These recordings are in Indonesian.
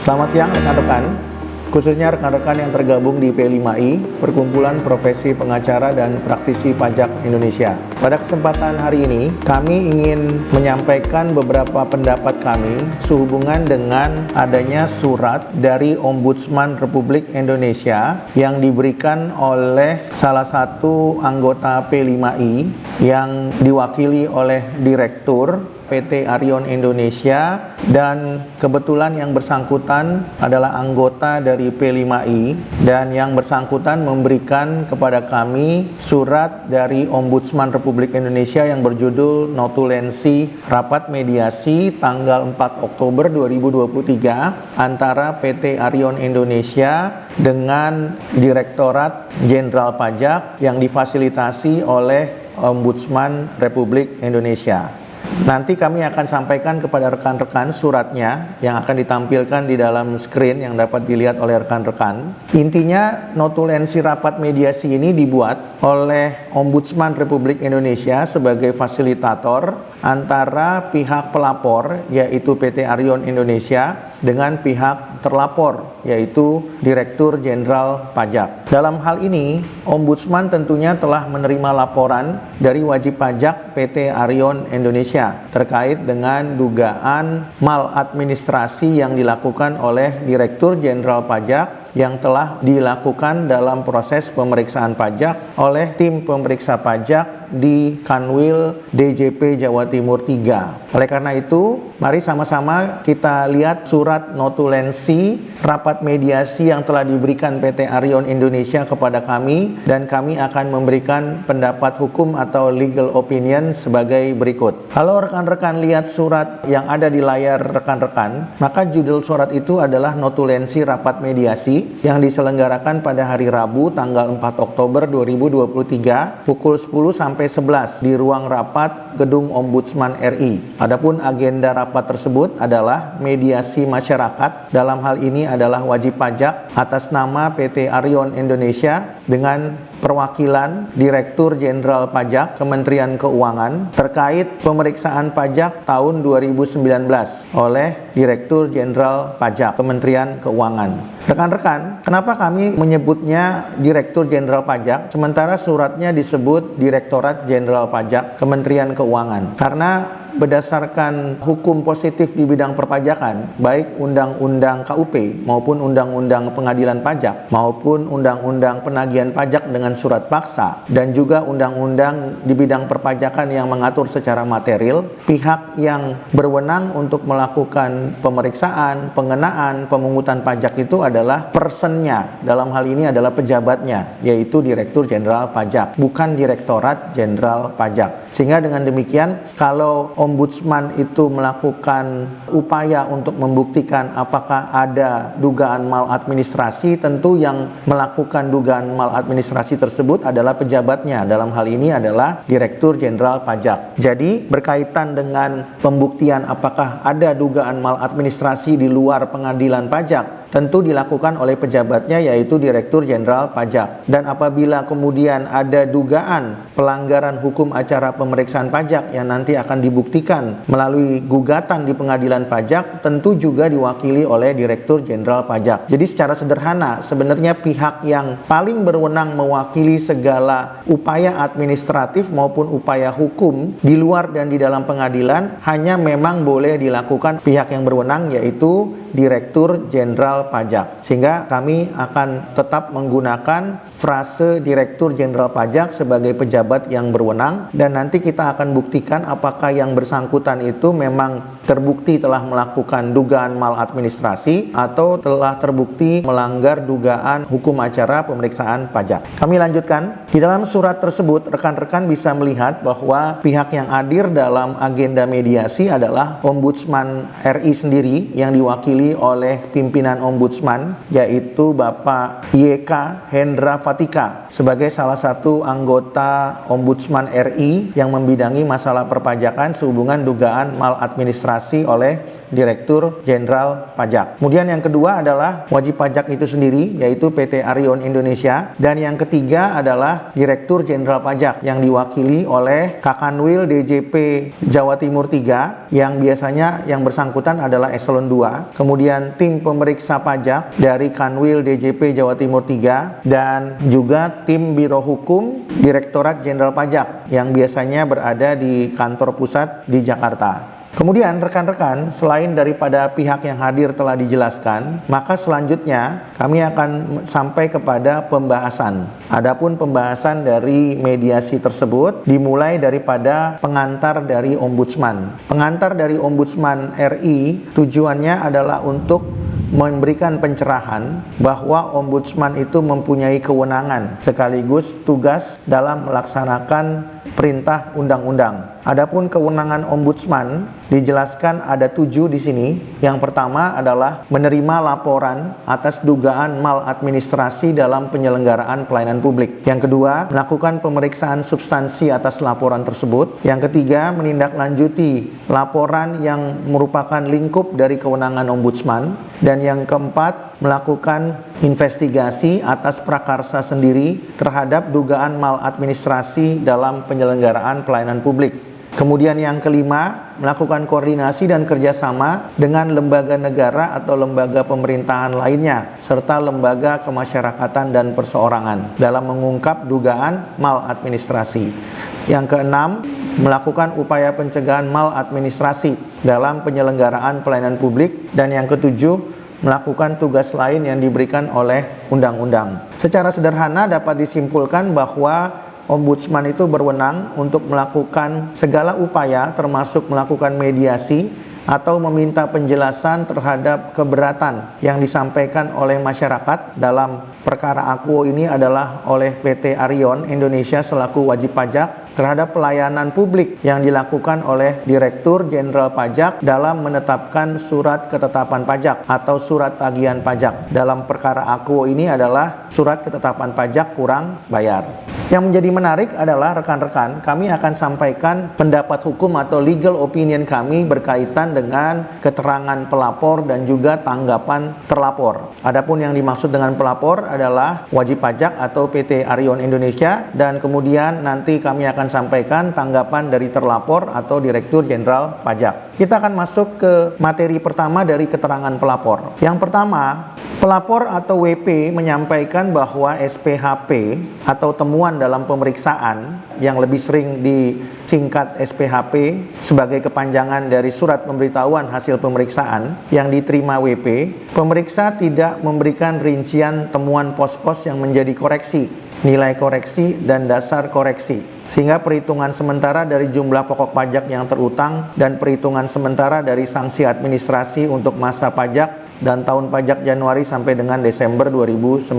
Selamat siang rekan-rekan, khususnya rekan-rekan yang tergabung di P5I, Perkumpulan Profesi Pengacara dan Praktisi Pajak Indonesia. Pada kesempatan hari ini, kami ingin menyampaikan beberapa pendapat kami sehubungan dengan adanya surat dari Ombudsman Republik Indonesia yang diberikan oleh salah satu anggota P5I yang diwakili oleh Direktur PT Arion Indonesia, dan kebetulan yang bersangkutan adalah anggota dari P5I, dan yang bersangkutan memberikan kepada kami surat dari Ombudsman Republik Indonesia yang berjudul Notulensi Rapat Mediasi tanggal 4 Oktober 2023 antara PT Arion Indonesia dengan Direktorat Jenderal Pajak yang difasilitasi oleh Ombudsman Republik Indonesia. Nanti kami akan sampaikan kepada rekan-rekan suratnya yang akan ditampilkan di dalam screen yang dapat dilihat oleh rekan-rekan. Intinya, notulensi rapat mediasi ini dibuat oleh Ombudsman Republik Indonesia sebagai fasilitator antara pihak pelapor, yaitu PT Arion Indonesia, dengan pihak terlapor, yaitu Direktur Jenderal Pajak. Dalam hal ini, Ombudsman tentunya telah menerima laporan dari wajib pajak PT Arion Indonesia terkait dengan dugaan maladministrasi yang dilakukan oleh Direktur Jenderal Pajak yang telah dilakukan dalam proses pemeriksaan pajak oleh tim pemeriksa pajak di Kanwil DJP Jawa Timur 3. Oleh karena itu, mari sama-sama kita lihat surat notulensi rapat mediasi yang telah diberikan PT Arion Indonesia kepada kami, dan kami akan memberikan pendapat hukum atau legal opinion sebagai berikut. Kalau rekan-rekan lihat surat yang ada di layar rekan-rekan, maka judul surat itu adalah notulensi rapat mediasi yang diselenggarakan pada hari Rabu tanggal 4 Oktober 2023 pukul 10 sampai 11 di ruang rapat Gedung Ombudsman RI. Adapun agenda rapat tersebut adalah mediasi masyarakat, dalam hal ini adalah wajib pajak atas nama PT Arion Indonesia dengan perwakilan Direktur Jenderal Pajak Kementerian Keuangan terkait pemeriksaan pajak tahun 2019 oleh Direktur Jenderal Pajak Kementerian Keuangan. Rekan-rekan, kenapa kami menyebutnya Direktur Jenderal Pajak sementara suratnya disebut Direktorat Jenderal Pajak Kementerian Keuangan? Karena berdasarkan hukum positif di bidang perpajakan, baik Undang-Undang KUP maupun Undang-Undang Pengadilan Pajak maupun Undang-Undang Penagihan Pajak dengan surat paksa, dan juga Undang-Undang di bidang perpajakan yang mengatur secara material, pihak yang berwenang untuk melakukan pemeriksaan, pengenaan, pemungutan pajak itu adalah personnya, dalam hal ini adalah pejabatnya, yaitu Direktur Jenderal Pajak, bukan Direktorat Jenderal Pajak. Sehingga dengan demikian, kalau Ombudsman itu melakukan upaya untuk membuktikan apakah ada dugaan maladministrasi, tentu yang melakukan dugaan maladministrasi tersebut adalah pejabatnya, dalam hal ini adalah Direktur Jenderal Pajak. Jadi berkaitan dengan pembuktian apakah ada dugaan maladministrasi di luar pengadilan pajak, tentu dilakukan oleh pejabatnya, yaitu Direktur Jenderal Pajak. Dan apabila kemudian ada dugaan pelanggaran hukum acara pemeriksaan pajak yang nanti akan dibuktikan melalui gugatan di pengadilan pajak, tentu juga diwakili oleh Direktur Jenderal Pajak. Jadi secara sederhana, sebenarnya pihak yang paling berwenang mewakili segala upaya administratif maupun upaya hukum di luar dan di dalam pengadilan hanya memang boleh dilakukan pihak yang berwenang, yaitu Direktur Jenderal Pajak. Sehingga kami akan tetap menggunakan frase Direktur Jenderal Pajak sebagai pejabat yang berwenang, dan nanti kita akan buktikan apakah yang bersangkutan itu memang terbukti telah melakukan dugaan maladministrasi atau telah terbukti melanggar dugaan hukum acara pemeriksaan pajak. Kami lanjutkan. Di dalam surat tersebut, rekan-rekan bisa melihat bahwa pihak yang hadir dalam agenda mediasi adalah Ombudsman RI sendiri yang diwakili oleh pimpinan Ombudsman, yaitu Bapak YK Hendra Fatika sebagai salah satu anggota Ombudsman RI yang membidangi masalah perpajakan sehubungan dugaan maladministrasi oleh Direktur Jenderal Pajak. Kemudian yang kedua adalah wajib pajak itu sendiri, yaitu PT Arion Indonesia. Dan yang ketiga adalah Direktur Jenderal Pajak yang diwakili oleh Kakanwil DJP Jawa Timur 3, yang biasanya yang bersangkutan adalah eselon 2. Kemudian tim pemeriksa pajak dari Kanwil DJP Jawa Timur 3 dan juga tim Biro Hukum Direktorat Jenderal Pajak yang biasanya berada di kantor pusat di Jakarta. Kemudian rekan-rekan, selain daripada pihak yang hadir telah dijelaskan, maka selanjutnya kami akan sampai kepada pembahasan. Adapun pembahasan dari mediasi tersebut dimulai daripada pengantar dari Ombudsman. Pengantar dari Ombudsman RI tujuannya adalah untuk memberikan pencerahan bahwa Ombudsman itu mempunyai kewenangan sekaligus tugas dalam melaksanakan perintah undang-undang. Adapun kewenangan Ombudsman dijelaskan ada 7 di sini. Yang pertama adalah menerima laporan atas dugaan maladministrasi dalam penyelenggaraan pelayanan publik. Yang kedua, melakukan pemeriksaan substansi atas laporan tersebut. Yang ketiga, menindaklanjuti laporan yang merupakan lingkup dari kewenangan Ombudsman. Dan yang keempat, melakukan investigasi atas prakarsa sendiri terhadap dugaan maladministrasi dalam penyelenggaraan pelayanan publik. Kemudian yang kelima, melakukan koordinasi dan kerjasama dengan lembaga negara atau lembaga pemerintahan lainnya, serta lembaga kemasyarakatan dan perseorangan dalam mengungkap dugaan maladministrasi. Yang keenam, melakukan upaya pencegahan maladministrasi dalam penyelenggaraan pelayanan publik. Dan yang ketujuh, melakukan tugas lain yang diberikan oleh undang-undang. Secara sederhana dapat disimpulkan bahwa Ombudsman itu berwenang untuk melakukan segala upaya termasuk melakukan mediasi atau meminta penjelasan terhadap keberatan yang disampaikan oleh masyarakat dalam perkara akuo ini adalah oleh PT Arion Indonesia selaku wajib pajak terhadap pelayanan publik yang dilakukan oleh Direktur Jenderal Pajak dalam menetapkan surat ketetapan pajak atau surat tagihan pajak. Dalam perkara akuo ini adalah surat ketetapan pajak kurang bayar. Yang menjadi menarik adalah rekan-rekan, kami akan sampaikan pendapat hukum atau legal opinion kami berkaitan dengan keterangan pelapor dan juga tanggapan terlapor. Adapun yang dimaksud dengan pelapor adalah wajib pajak atau PT Arion Indonesia, dan kemudian nanti kami akan sampaikan tanggapan dari terlapor atau Direktur Jenderal Pajak. Kita akan masuk ke materi pertama dari keterangan pelapor. Yang pertama, pelapor atau WP menyampaikan bahwa SPHP atau temuan dalam pemeriksaan yang lebih sering disingkat SPHP sebagai kepanjangan dari surat pemberitahuan hasil pemeriksaan yang diterima WP, pemeriksa tidak memberikan rincian temuan pos-pos yang menjadi koreksi, nilai koreksi, dan dasar koreksi. Sehingga perhitungan sementara dari jumlah pokok pajak yang terutang dan perhitungan sementara dari sanksi administrasi untuk masa pajak dan tahun pajak Januari sampai dengan Desember 2019.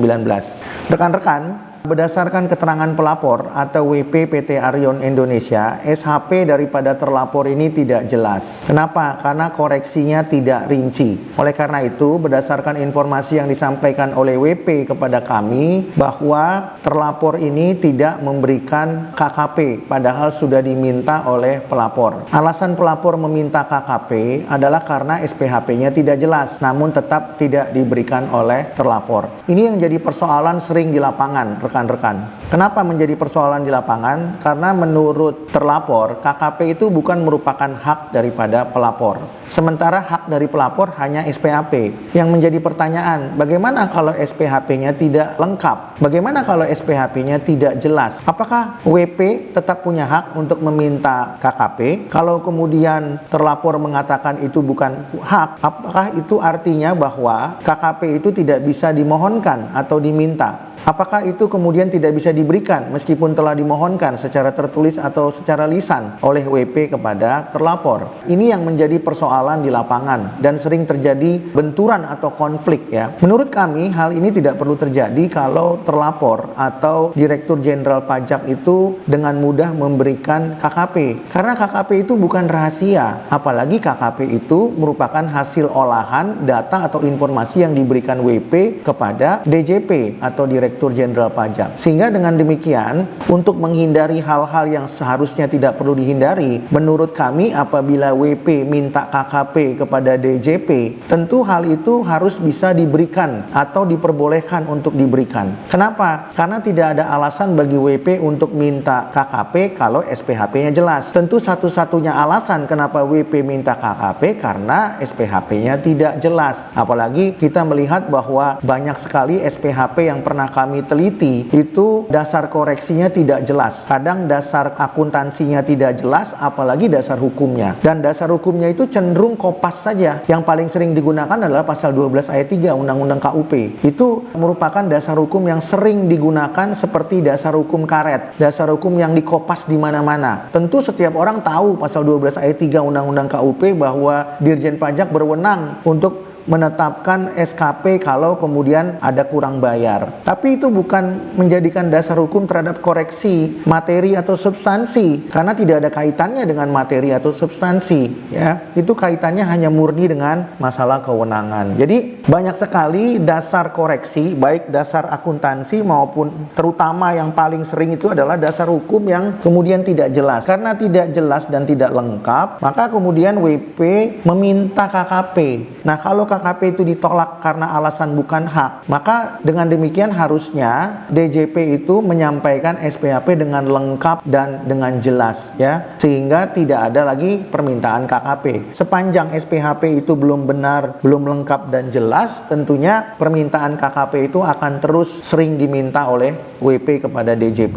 Rekan-rekan, berdasarkan keterangan pelapor atau WP PT Arion Indonesia, SHP daripada terlapor ini tidak jelas. Kenapa? Karena koreksinya tidak rinci. Oleh karena itu, berdasarkan informasi yang disampaikan oleh WP kepada kami bahwa terlapor ini tidak memberikan KKP, padahal sudah diminta oleh pelapor. Alasan pelapor meminta KKP adalah karena SPHP-nya tidak jelas, namun tetap tidak diberikan oleh terlapor. Ini yang jadi persoalan sering di lapangan, rekan-rekan. Kenapa menjadi persoalan di lapangan? Karena menurut terlapor, KKP itu bukan merupakan hak daripada pelapor. Sementara hak dari pelapor hanya SPHP. Yang menjadi pertanyaan, bagaimana kalau SPHP-nya tidak lengkap? Bagaimana kalau SPHP-nya tidak jelas? Apakah WP tetap punya hak untuk meminta KKP? Kalau kemudian terlapor mengatakan itu bukan hak, apakah itu artinya bahwa KKP itu tidak bisa dimohonkan atau diminta? Apakah itu kemudian tidak bisa diberikan meskipun telah dimohonkan secara tertulis atau secara lisan oleh WP kepada terlapor? Ini yang menjadi persoalan di lapangan dan sering terjadi benturan atau konflik ya. Menurut kami hal ini tidak perlu terjadi kalau terlapor atau Direktur Jenderal Pajak itu dengan mudah memberikan KKP. Karena KKP itu bukan rahasia, apalagi KKP itu merupakan hasil olahan data atau informasi yang diberikan WP kepada DJP atau Direktur Direktur Jenderal Pajak. Sehingga dengan demikian, untuk menghindari hal-hal yang seharusnya tidak perlu dihindari, menurut kami apabila WP minta KKP kepada DJP, tentu hal itu harus bisa diberikan atau diperbolehkan untuk diberikan. Kenapa? Karena tidak ada alasan bagi WP untuk minta KKP kalau SPHP-nya jelas. Tentu satu-satunya alasan kenapa WP minta KKP karena SPHP-nya tidak jelas. Apalagi kita melihat bahwa banyak sekali SPHP yang pernah kami teliti itu dasar koreksinya tidak jelas. Kadang dasar akuntansinya tidak jelas, apalagi dasar hukumnya. Dan dasar hukumnya itu cenderung kopas saja. Yang paling sering digunakan adalah pasal 12 ayat 3 Undang-Undang KUP. Itu merupakan dasar hukum yang sering digunakan seperti dasar hukum karet, dasar hukum yang dikopas di mana-mana. Tentu setiap orang tahu pasal 12 ayat 3 Undang-Undang KUP bahwa Dirjen Pajak berwenang untuk menetapkan SKP kalau kemudian ada kurang bayar. Tapi itu bukan menjadikan dasar hukum terhadap koreksi materi atau substansi, karena tidak ada kaitannya dengan materi atau substansi, ya. Itu kaitannya hanya murni dengan masalah kewenangan. Jadi banyak sekali dasar koreksi, baik dasar akuntansi maupun terutama yang paling sering itu adalah dasar hukum yang kemudian tidak jelas. Karena tidak jelas dan tidak lengkap, maka kemudian WP meminta KKP. Nah, kalau KKP itu ditolak karena alasan bukan hak, maka dengan demikian harusnya DJP itu menyampaikan SPHP dengan lengkap dan dengan jelas, ya, sehingga tidak ada lagi permintaan KKP. Sepanjang SPHP itu belum benar, belum lengkap dan jelas, tentunya permintaan KKP itu akan terus sering diminta oleh WP kepada DJP.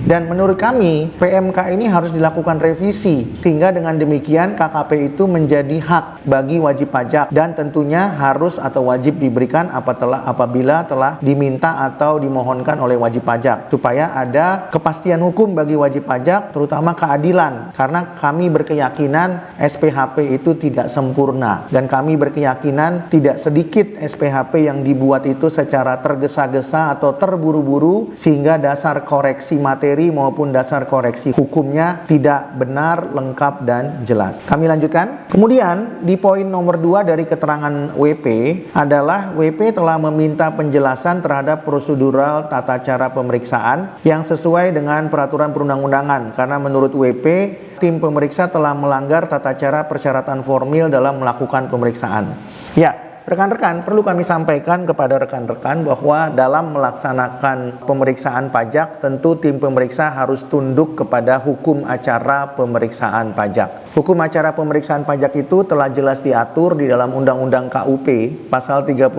Dan menurut kami PMK ini harus dilakukan revisi sehingga dengan demikian KKP itu menjadi hak bagi wajib pajak dan tentunya harus atau wajib diberikan apabila telah diminta atau dimohonkan oleh wajib pajak, supaya ada kepastian hukum bagi wajib pajak, terutama keadilan, karena kami berkeyakinan SPHP itu tidak sempurna dan kami berkeyakinan tidak sedikit SPHP yang dibuat itu secara tergesa-gesa atau terburu-buru sehingga dasar koreksi materi maupun dasar koreksi hukumnya tidak benar, lengkap dan jelas. Kami lanjutkan. Kemudian di poin nomor 2 dari keterangan WP adalah WP telah meminta penjelasan terhadap prosedural tata cara pemeriksaan yang sesuai dengan peraturan perundang-undangan, karena menurut WP tim pemeriksa telah melanggar tata cara persyaratan formil dalam melakukan pemeriksaan. Ya, rekan-rekan, perlu kami sampaikan kepada rekan-rekan bahwa dalam melaksanakan pemeriksaan pajak, tentu tim pemeriksa harus tunduk kepada hukum acara pemeriksaan pajak. Hukum acara pemeriksaan pajak itu telah jelas diatur di dalam Undang-Undang KUP pasal 31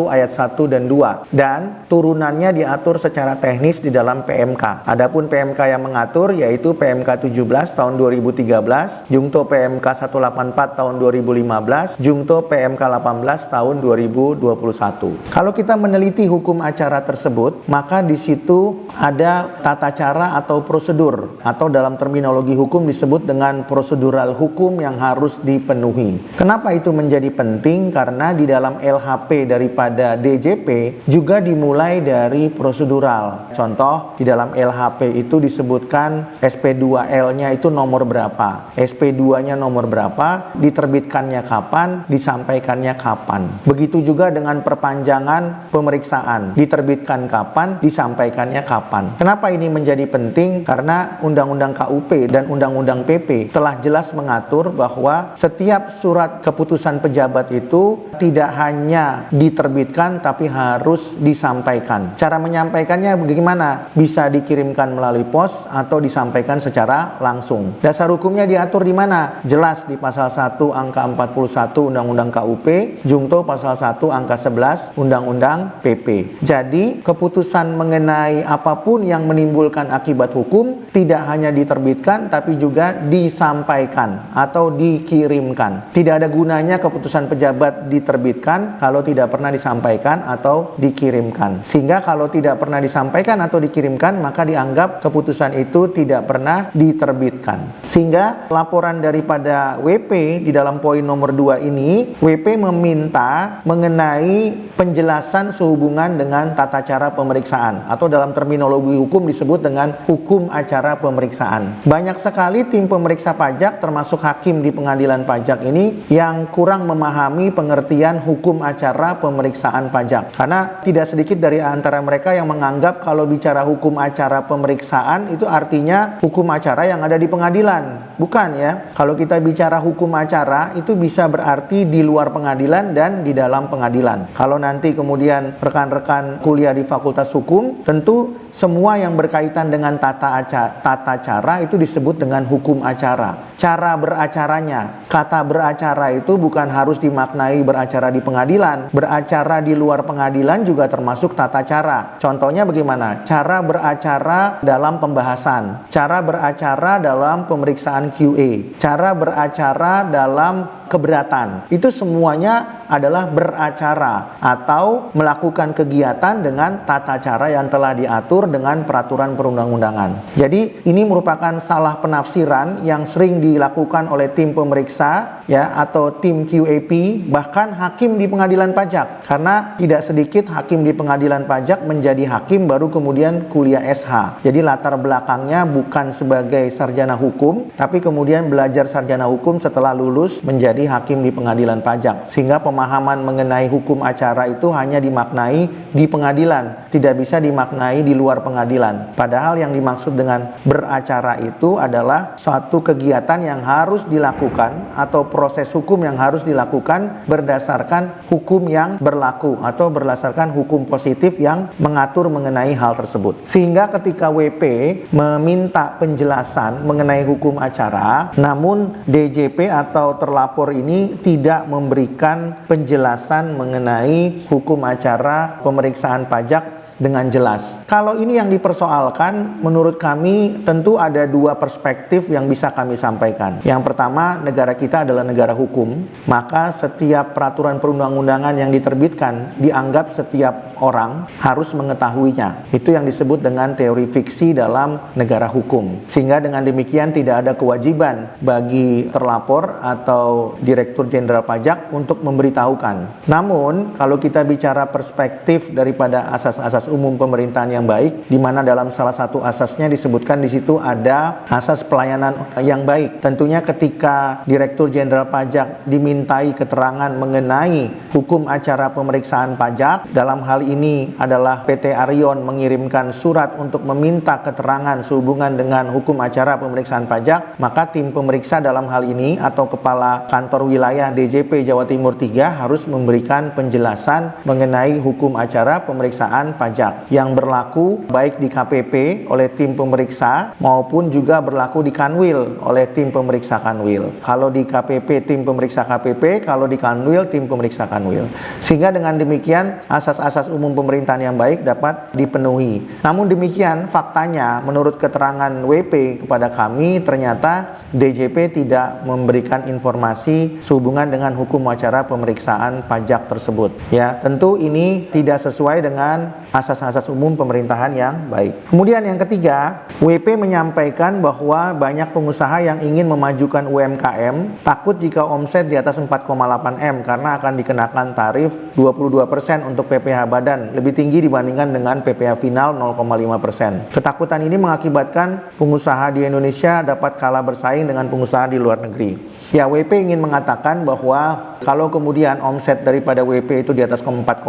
ayat 1 dan 2 dan turunannya diatur secara teknis di dalam PMK. Adapun PMK yang mengatur yaitu PMK 17 tahun 2013, Jungto PMK 184 tahun 2015, Jungto PMK 18 tahun 2021. Kalau kita meneliti hukum acara tersebut, maka di situ ada tata cara atau prosedur, atau dalam terminologi hukum disebut dengan prosedural hukum yang harus dipenuhi. Kenapa itu menjadi penting? Karena di dalam LHP daripada DJP juga dimulai dari prosedural. Contoh, di dalam LHP itu disebutkan SP2L-nya itu nomor berapa, SP2-nya nomor berapa, diterbitkannya kapan, disampaikannya kapan. Begitu juga dengan perpanjangan pemeriksaan, diterbitkan kapan, disampaikannya kapan. Kenapa ini menjadi penting? Karena Undang-Undang KUP dan Undang-Undang PP telah jelas mengatur bahwa setiap surat keputusan pejabat itu tidak hanya diterbitkan tapi harus disampaikan. Cara menyampaikannya bagaimana? Bisa dikirimkan melalui pos atau disampaikan secara langsung. Dasar hukumnya diatur di mana? Jelas di pasal 1 angka 41 Undang-Undang KUP, Jungto pasal 1 angka 11 Undang-Undang PP. Jadi keputusan mengenai apapun yang menimbulkan akibat hukum tidak hanya diterbitkan tapi juga disampaikan atau dikirimkan. Tidak ada gunanya keputusan pejabat diterbitkan kalau tidak pernah disampaikan atau dikirimkan. Sehingga kalau tidak pernah disampaikan atau dikirimkan, maka dianggap keputusan itu tidak pernah diterbitkan. Sehingga laporan daripada WP di dalam poin nomor 2 ini, WP meminta kita mengenai penjelasan sehubungan dengan tata cara pemeriksaan, atau dalam terminologi hukum disebut dengan hukum acara pemeriksaan. Banyak sekali tim pemeriksa pajak termasuk hakim di pengadilan pajak ini yang kurang memahami pengertian hukum acara pemeriksaan pajak. Karena tidak sedikit dari antara mereka yang menganggap kalau bicara hukum acara pemeriksaan itu artinya hukum acara yang ada di pengadilan. Bukan ya. Kalau kita bicara hukum acara itu bisa berarti di luar pengadilan dan di dalam pengadilan. Kalau nanti kemudian rekan-rekan kuliah di Fakultas Hukum, tentu semua yang berkaitan dengan tata cara itu disebut dengan hukum acara. Cara beracaranya, kata beracara itu bukan harus dimaknai beracara di pengadilan. Beracara di luar pengadilan juga termasuk tata cara. Contohnya bagaimana? Cara beracara dalam pembahasan, cara beracara dalam pemeriksaan QA, cara beracara dalam keberatan. Itu semuanya adalah beracara atau melakukan kegiatan dengan tata cara yang telah diatur dengan peraturan perundang-undangan. Jadi ini merupakan salah penafsiran yang sering dilakukan oleh tim pemeriksa ya, atau tim QAP, bahkan hakim di pengadilan pajak. Karena tidak sedikit hakim di pengadilan pajak menjadi hakim baru kemudian kuliah SH. Jadi latar belakangnya bukan sebagai sarjana hukum, tapi kemudian belajar sarjana hukum setelah lulus menjadi hakim di pengadilan pajak. Sehingga pemahaman mengenai hukum acara itu hanya dimaknai di pengadilan, tidak bisa dimaknai di luar pengadilan. Padahal yang dimaksud dengan beracara itu adalah suatu kegiatan yang harus dilakukan atau proses hukum yang harus dilakukan berdasarkan hukum yang berlaku atau berdasarkan hukum positif yang mengatur mengenai hal tersebut. Sehingga ketika WP meminta penjelasan mengenai hukum acara, namun DJP atau terlapor ini tidak memberikan penjelasan mengenai hukum acara pemeriksaan pajak dengan jelas. Kalau ini yang dipersoalkan, menurut kami tentu ada dua perspektif yang bisa kami sampaikan. Yang pertama, negara kita adalah negara hukum, maka setiap peraturan perundang-undangan yang diterbitkan dianggap setiap orang harus mengetahuinya. Itu yang disebut dengan teori fiksi dalam negara hukum. Sehingga dengan demikian tidak ada kewajiban bagi terlapor atau Direktur Jenderal Pajak untuk memberitahukan. Namun, kalau kita bicara perspektif daripada asas-asas umum pemerintahan yang baik, di mana dalam salah satu asasnya disebutkan di situ ada asas pelayanan yang baik. Tentunya ketika Direktur Jenderal Pajak dimintai keterangan mengenai hukum acara pemeriksaan pajak, dalam hal ini adalah PT Arion mengirimkan surat untuk meminta keterangan sehubungan dengan hukum acara pemeriksaan pajak, maka tim pemeriksa dalam hal ini atau Kepala Kantor Wilayah DJP Jawa Timur 3 harus memberikan penjelasan mengenai hukum acara pemeriksaan pajak yang berlaku baik di KPP oleh tim pemeriksa maupun juga berlaku di Kanwil oleh tim pemeriksa Kanwil. Kalau di KPP tim pemeriksa KPP, kalau di Kanwil tim pemeriksa Kanwil. Sehingga dengan demikian asas-asas umum pemerintahan yang baik dapat dipenuhi. Namun demikian faktanya menurut keterangan WP kepada kami ternyata DJP tidak memberikan informasi sehubungan dengan hukum acara pemeriksaan pajak tersebut. Ya, tentu ini tidak sesuai dengan asas-asas umum pemerintahan yang baik. Kemudian yang ketiga, WP menyampaikan bahwa banyak pengusaha yang ingin memajukan UMKM takut jika omset di atas 4,8 M karena akan dikenakan tarif 22% untuk PPh badan, lebih tinggi dibandingkan dengan PPh final 0,5%. Ketakutan ini mengakibatkan pengusaha di Indonesia dapat kalah bersaing dengan pengusaha di luar negeri. Ya, WP ingin mengatakan bahwa kalau kemudian omset daripada WP itu di atas 4,8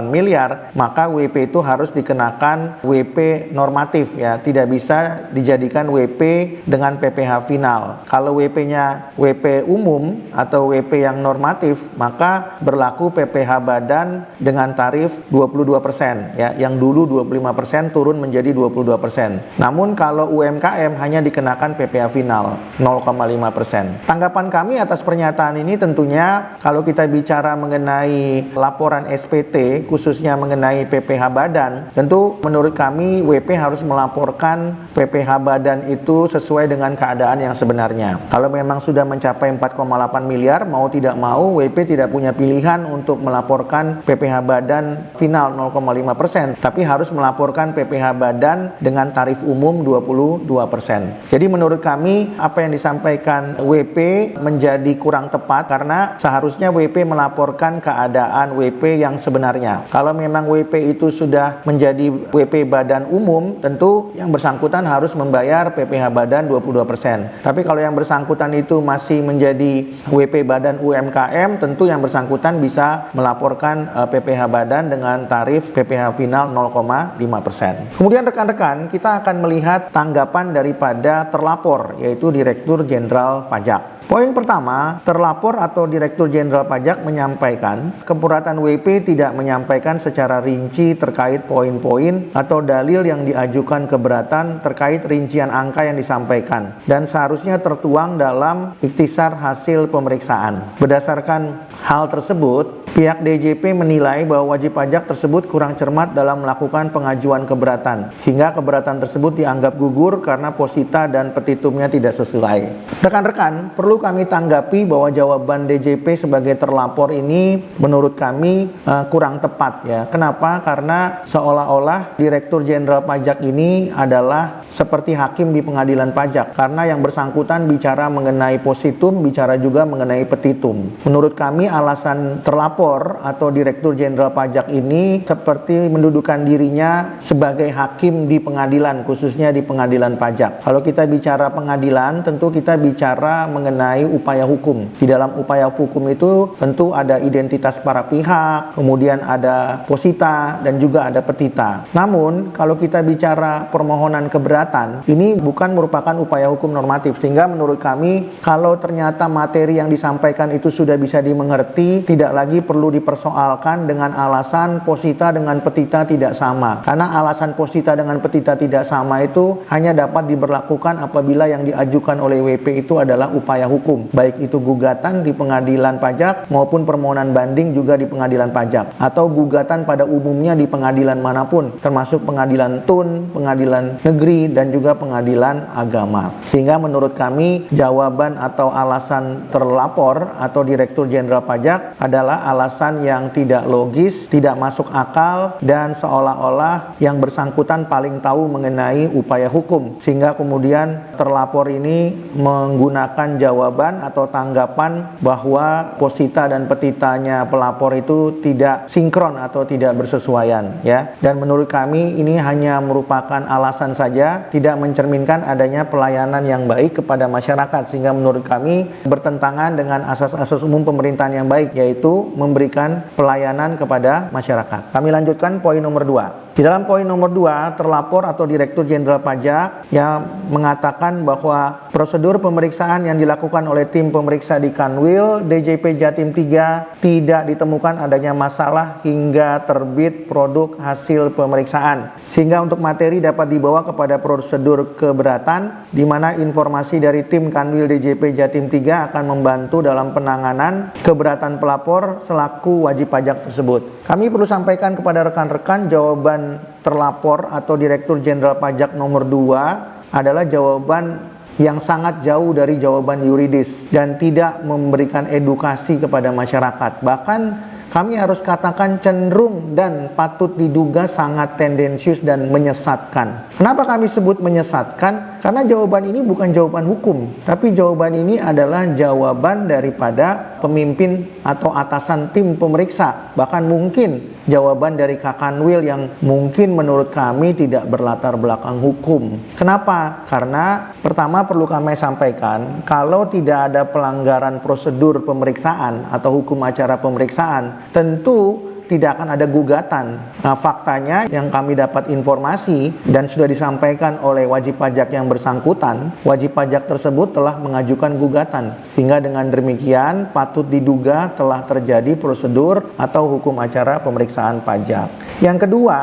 miliar, maka WP itu harus dikenakan WP normatif ya, tidak bisa dijadikan WP dengan PPh final. Kalau WP-nya WP umum atau WP yang normatif, maka berlaku PPh badan dengan tarif 22% ya, yang dulu 25% turun menjadi 22%. Namun kalau UMKM hanya dikenakan PPh final 0,5%. Tanggapan kami atas pernyataan ini tentunya kalau kita bicara mengenai laporan SPT khususnya mengenai PPh badan, tentu menurut kami WP harus melaporkan PPh badan itu sesuai dengan keadaan yang sebenarnya. Kalau memang sudah mencapai 4,8 miliar, mau tidak mau WP tidak punya pilihan untuk melaporkan PPh badan final 0,5%, tapi harus melaporkan PPh badan dengan tarif umum 22%. Jadi menurut kami apa yang disampaikan WP menjadi kurang tepat karena seharusnya WP melaporkan keadaan WP yang sebenarnya. Kalau memang WP itu sudah menjadi WP badan umum, tentu yang bersangkutan harus membayar PPh badan 22%. Tapi kalau yang bersangkutan itu masih menjadi WP badan UMKM, tentu yang bersangkutan bisa melaporkan PPh badan dengan tarif PPh final 0,5%. Kemudian rekan-rekan, kita akan melihat tanggapan daripada terlapor, yaitu Direktur Jenderal Pajak. Poin pertama, terlapor atau Direktur Jenderal Pajak menyampaikan keberatan WP tidak menyampaikan secara rinci terkait poin-poin atau dalil yang diajukan keberatan terkait rincian angka yang disampaikan dan seharusnya tertuang dalam ikhtisar hasil pemeriksaan. Berdasarkan hal tersebut, pihak DJP menilai bahwa wajib pajak tersebut kurang cermat dalam melakukan pengajuan keberatan, hingga keberatan tersebut dianggap gugur karena posita dan petitumnya tidak sesuai. Rekan-rekan, perlu kami tanggapi bahwa jawaban DJP sebagai terlapor ini menurut kami kurang tepat ya. Kenapa? Karena seolah-olah Direktur Jenderal Pajak ini adalah seperti hakim di pengadilan pajak, karena yang bersangkutan bicara mengenai positum, bicara juga mengenai petitum. Menurut kami alasan terlapor atau Direktur Jenderal Pajak ini seperti mendudukan dirinya sebagai hakim di pengadilan, khususnya di pengadilan pajak. Kalau kita bicara pengadilan, tentu kita bicara mengenai upaya hukum. Di dalam upaya hukum itu tentu ada identitas para pihak, kemudian ada posita dan juga ada petita. Namun kalau kita bicara permohonan keberatan, ini bukan merupakan upaya hukum normatif, sehingga menurut kami kalau ternyata materi yang disampaikan itu sudah bisa dimengerti, tidak lagi perlu dipersoalkan dengan alasan posita dengan petita tidak sama. Karena alasan posita dengan petita tidak sama itu hanya dapat diberlakukan apabila yang diajukan oleh WP itu adalah upaya hukum, baik itu gugatan di pengadilan pajak maupun permohonan banding juga di pengadilan pajak, atau gugatan pada umumnya di pengadilan manapun, termasuk pengadilan tun, pengadilan negeri, dan juga pengadilan agama. Sehingga menurut kami jawaban atau alasan terlapor atau Direktur Jenderal Pajak adalah alasan yang tidak logis, tidak masuk akal, dan seolah-olah yang bersangkutan paling tahu mengenai upaya hukum, sehingga kemudian terlapor ini menggunakan jawaban atau tanggapan bahwa posita dan petitanya pelapor itu tidak sinkron atau tidak bersesuaian ya. Dan menurut kami ini hanya merupakan alasan saja, tidak mencerminkan adanya pelayanan yang baik kepada masyarakat, sehingga menurut kami bertentangan dengan asas-asas umum pemerintahan yang baik, yaitu memberikan pelayanan kepada masyarakat. Kami lanjutkan poin nomor 2. Di dalam poin nomor 2, terlapor atau Direktur Jenderal Pajak yang mengatakan bahwa prosedur pemeriksaan yang dilakukan oleh tim pemeriksa di Kanwil DJP Jatim 3 tidak ditemukan adanya masalah hingga terbit produk hasil pemeriksaan, sehingga untuk materi dapat dibawa kepada prosedur keberatan, di mana informasi dari tim Kanwil DJP Jatim 3 akan membantu dalam penanganan keberatan pelapor selaku wajib pajak tersebut. Kami perlu sampaikan kepada rekan-rekan jawaban terlapor atau Direktur Jenderal Pajak nomor 2 adalah jawaban yang sangat jauh dari jawaban yuridis dan tidak memberikan edukasi kepada masyarakat. Bahkan kami harus katakan cenderung dan patut diduga sangat tendensius dan menyesatkan. Kenapa kami sebut menyesatkan? Karena jawaban ini bukan jawaban hukum, tapi jawaban ini adalah jawaban daripada pemimpin atau atasan tim pemeriksa. Bahkan mungkin jawaban dari Kakanwil yang mungkin menurut kami tidak berlatar belakang hukum. Kenapa? Karena pertama perlu kami sampaikan, kalau tidak ada pelanggaran prosedur pemeriksaan atau hukum acara pemeriksaan, tentu tidak akan ada gugatan. Nah, faktanya yang kami dapat informasi dan sudah disampaikan oleh wajib pajak yang bersangkutan, wajib pajak tersebut telah mengajukan gugatan. Sehingga dengan demikian patut diduga telah terjadi prosedur atau hukum acara pemeriksaan pajak. Yang kedua,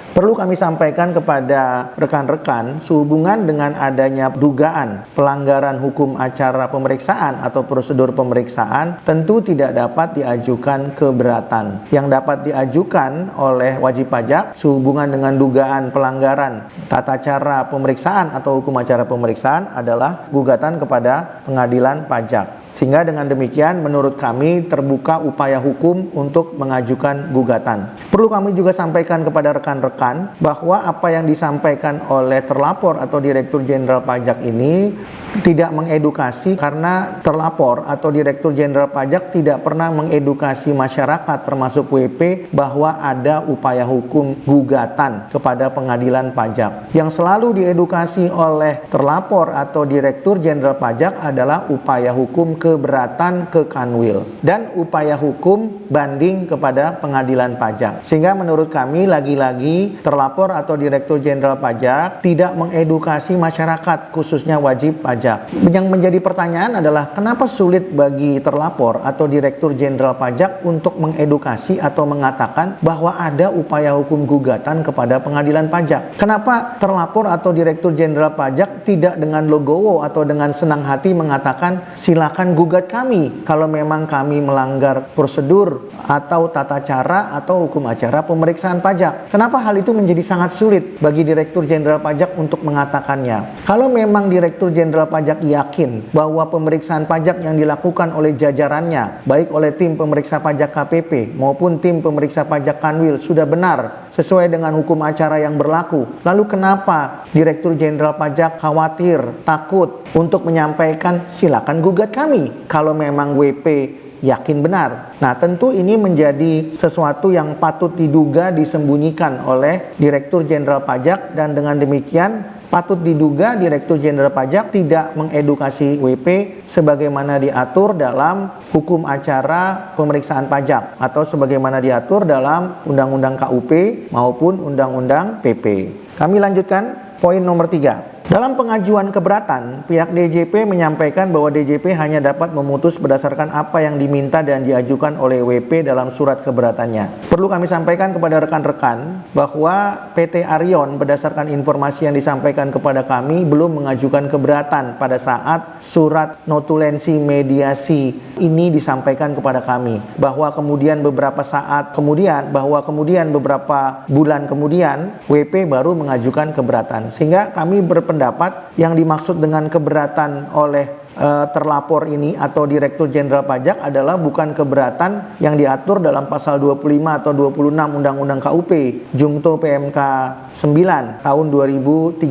perlu kami sampaikan kepada rekan-rekan sehubungan dengan adanya dugaan pelanggaran hukum acara pemeriksaan atau prosedur pemeriksaan, tentu tidak dapat diajukan keberatan. Yang dapat diajukan oleh wajib pajak sehubungan dengan dugaan pelanggaran tata cara pemeriksaan atau hukum acara pemeriksaan adalah gugatan kepada pengadilan pajak. Sehingga dengan demikian menurut kami terbuka upaya hukum untuk mengajukan gugatan. Perlu kami juga sampaikan kepada rekan-rekan bahwa apa yang disampaikan oleh terlapor atau Direktur Jenderal Pajak ini tidak mengedukasi, karena terlapor atau Direktur Jenderal Pajak tidak pernah mengedukasi masyarakat termasuk WP bahwa ada upaya hukum gugatan kepada pengadilan pajak. Yang selalu diedukasi oleh terlapor atau Direktur Jenderal Pajak adalah upaya hukum keberatan ke Kanwil dan upaya hukum banding kepada pengadilan pajak. Sehingga menurut kami lagi-lagi terlapor atau Direktur Jenderal Pajak tidak mengedukasi masyarakat khususnya wajib pajak. Yang menjadi pertanyaan adalah kenapa sulit bagi terlapor atau Direktur Jenderal Pajak untuk mengedukasi atau mengatakan bahwa ada upaya hukum gugatan kepada pengadilan pajak. Kenapa terlapor atau Direktur Jenderal Pajak tidak dengan legowo atau dengan senang hati mengatakan silakan gugat kami kalau memang kami melanggar prosedur atau tata cara atau hukum acara pemeriksaan pajak. Kenapa hal itu menjadi sangat sulit bagi Direktur Jenderal Pajak untuk mengatakannya? Kalau memang Direktur Jenderal Pajak yakin bahwa pemeriksaan pajak yang dilakukan oleh jajarannya, baik oleh tim pemeriksa pajak KPP maupun tim pemeriksa pajak Kanwil sudah benar sesuai dengan hukum acara yang berlaku, lalu kenapa Direktur Jenderal Pajak khawatir, takut untuk menyampaikan silakan gugat kami kalau memang WP yakin benar? Nah, tentu ini menjadi sesuatu yang patut diduga disembunyikan oleh Direktur Jenderal Pajak, dan dengan demikian patut diduga Direktur Jenderal Pajak tidak mengedukasi WP sebagaimana diatur dalam hukum acara pemeriksaan pajak atau sebagaimana diatur dalam Undang-Undang KUP maupun Undang-Undang PP. Kami lanjutkan poin nomor 3. Dalam pengajuan keberatan, pihak DJP menyampaikan bahwa DJP hanya dapat memutus berdasarkan apa yang diminta dan diajukan oleh WP dalam surat keberatannya. Perlu kami sampaikan kepada rekan-rekan bahwa PT Arion berdasarkan informasi yang disampaikan kepada kami belum mengajukan keberatan pada saat surat notulensi mediasi ini disampaikan kepada kami. Bahwa kemudian beberapa bulan kemudian WP baru mengajukan keberatan. Sehingga kami berpendapat yang dimaksud dengan keberatan oleh terlapor ini atau Direktur Jenderal Pajak adalah bukan keberatan yang diatur dalam pasal 25 atau 26 Undang-Undang KUP Jungto PMK 9 tahun 2013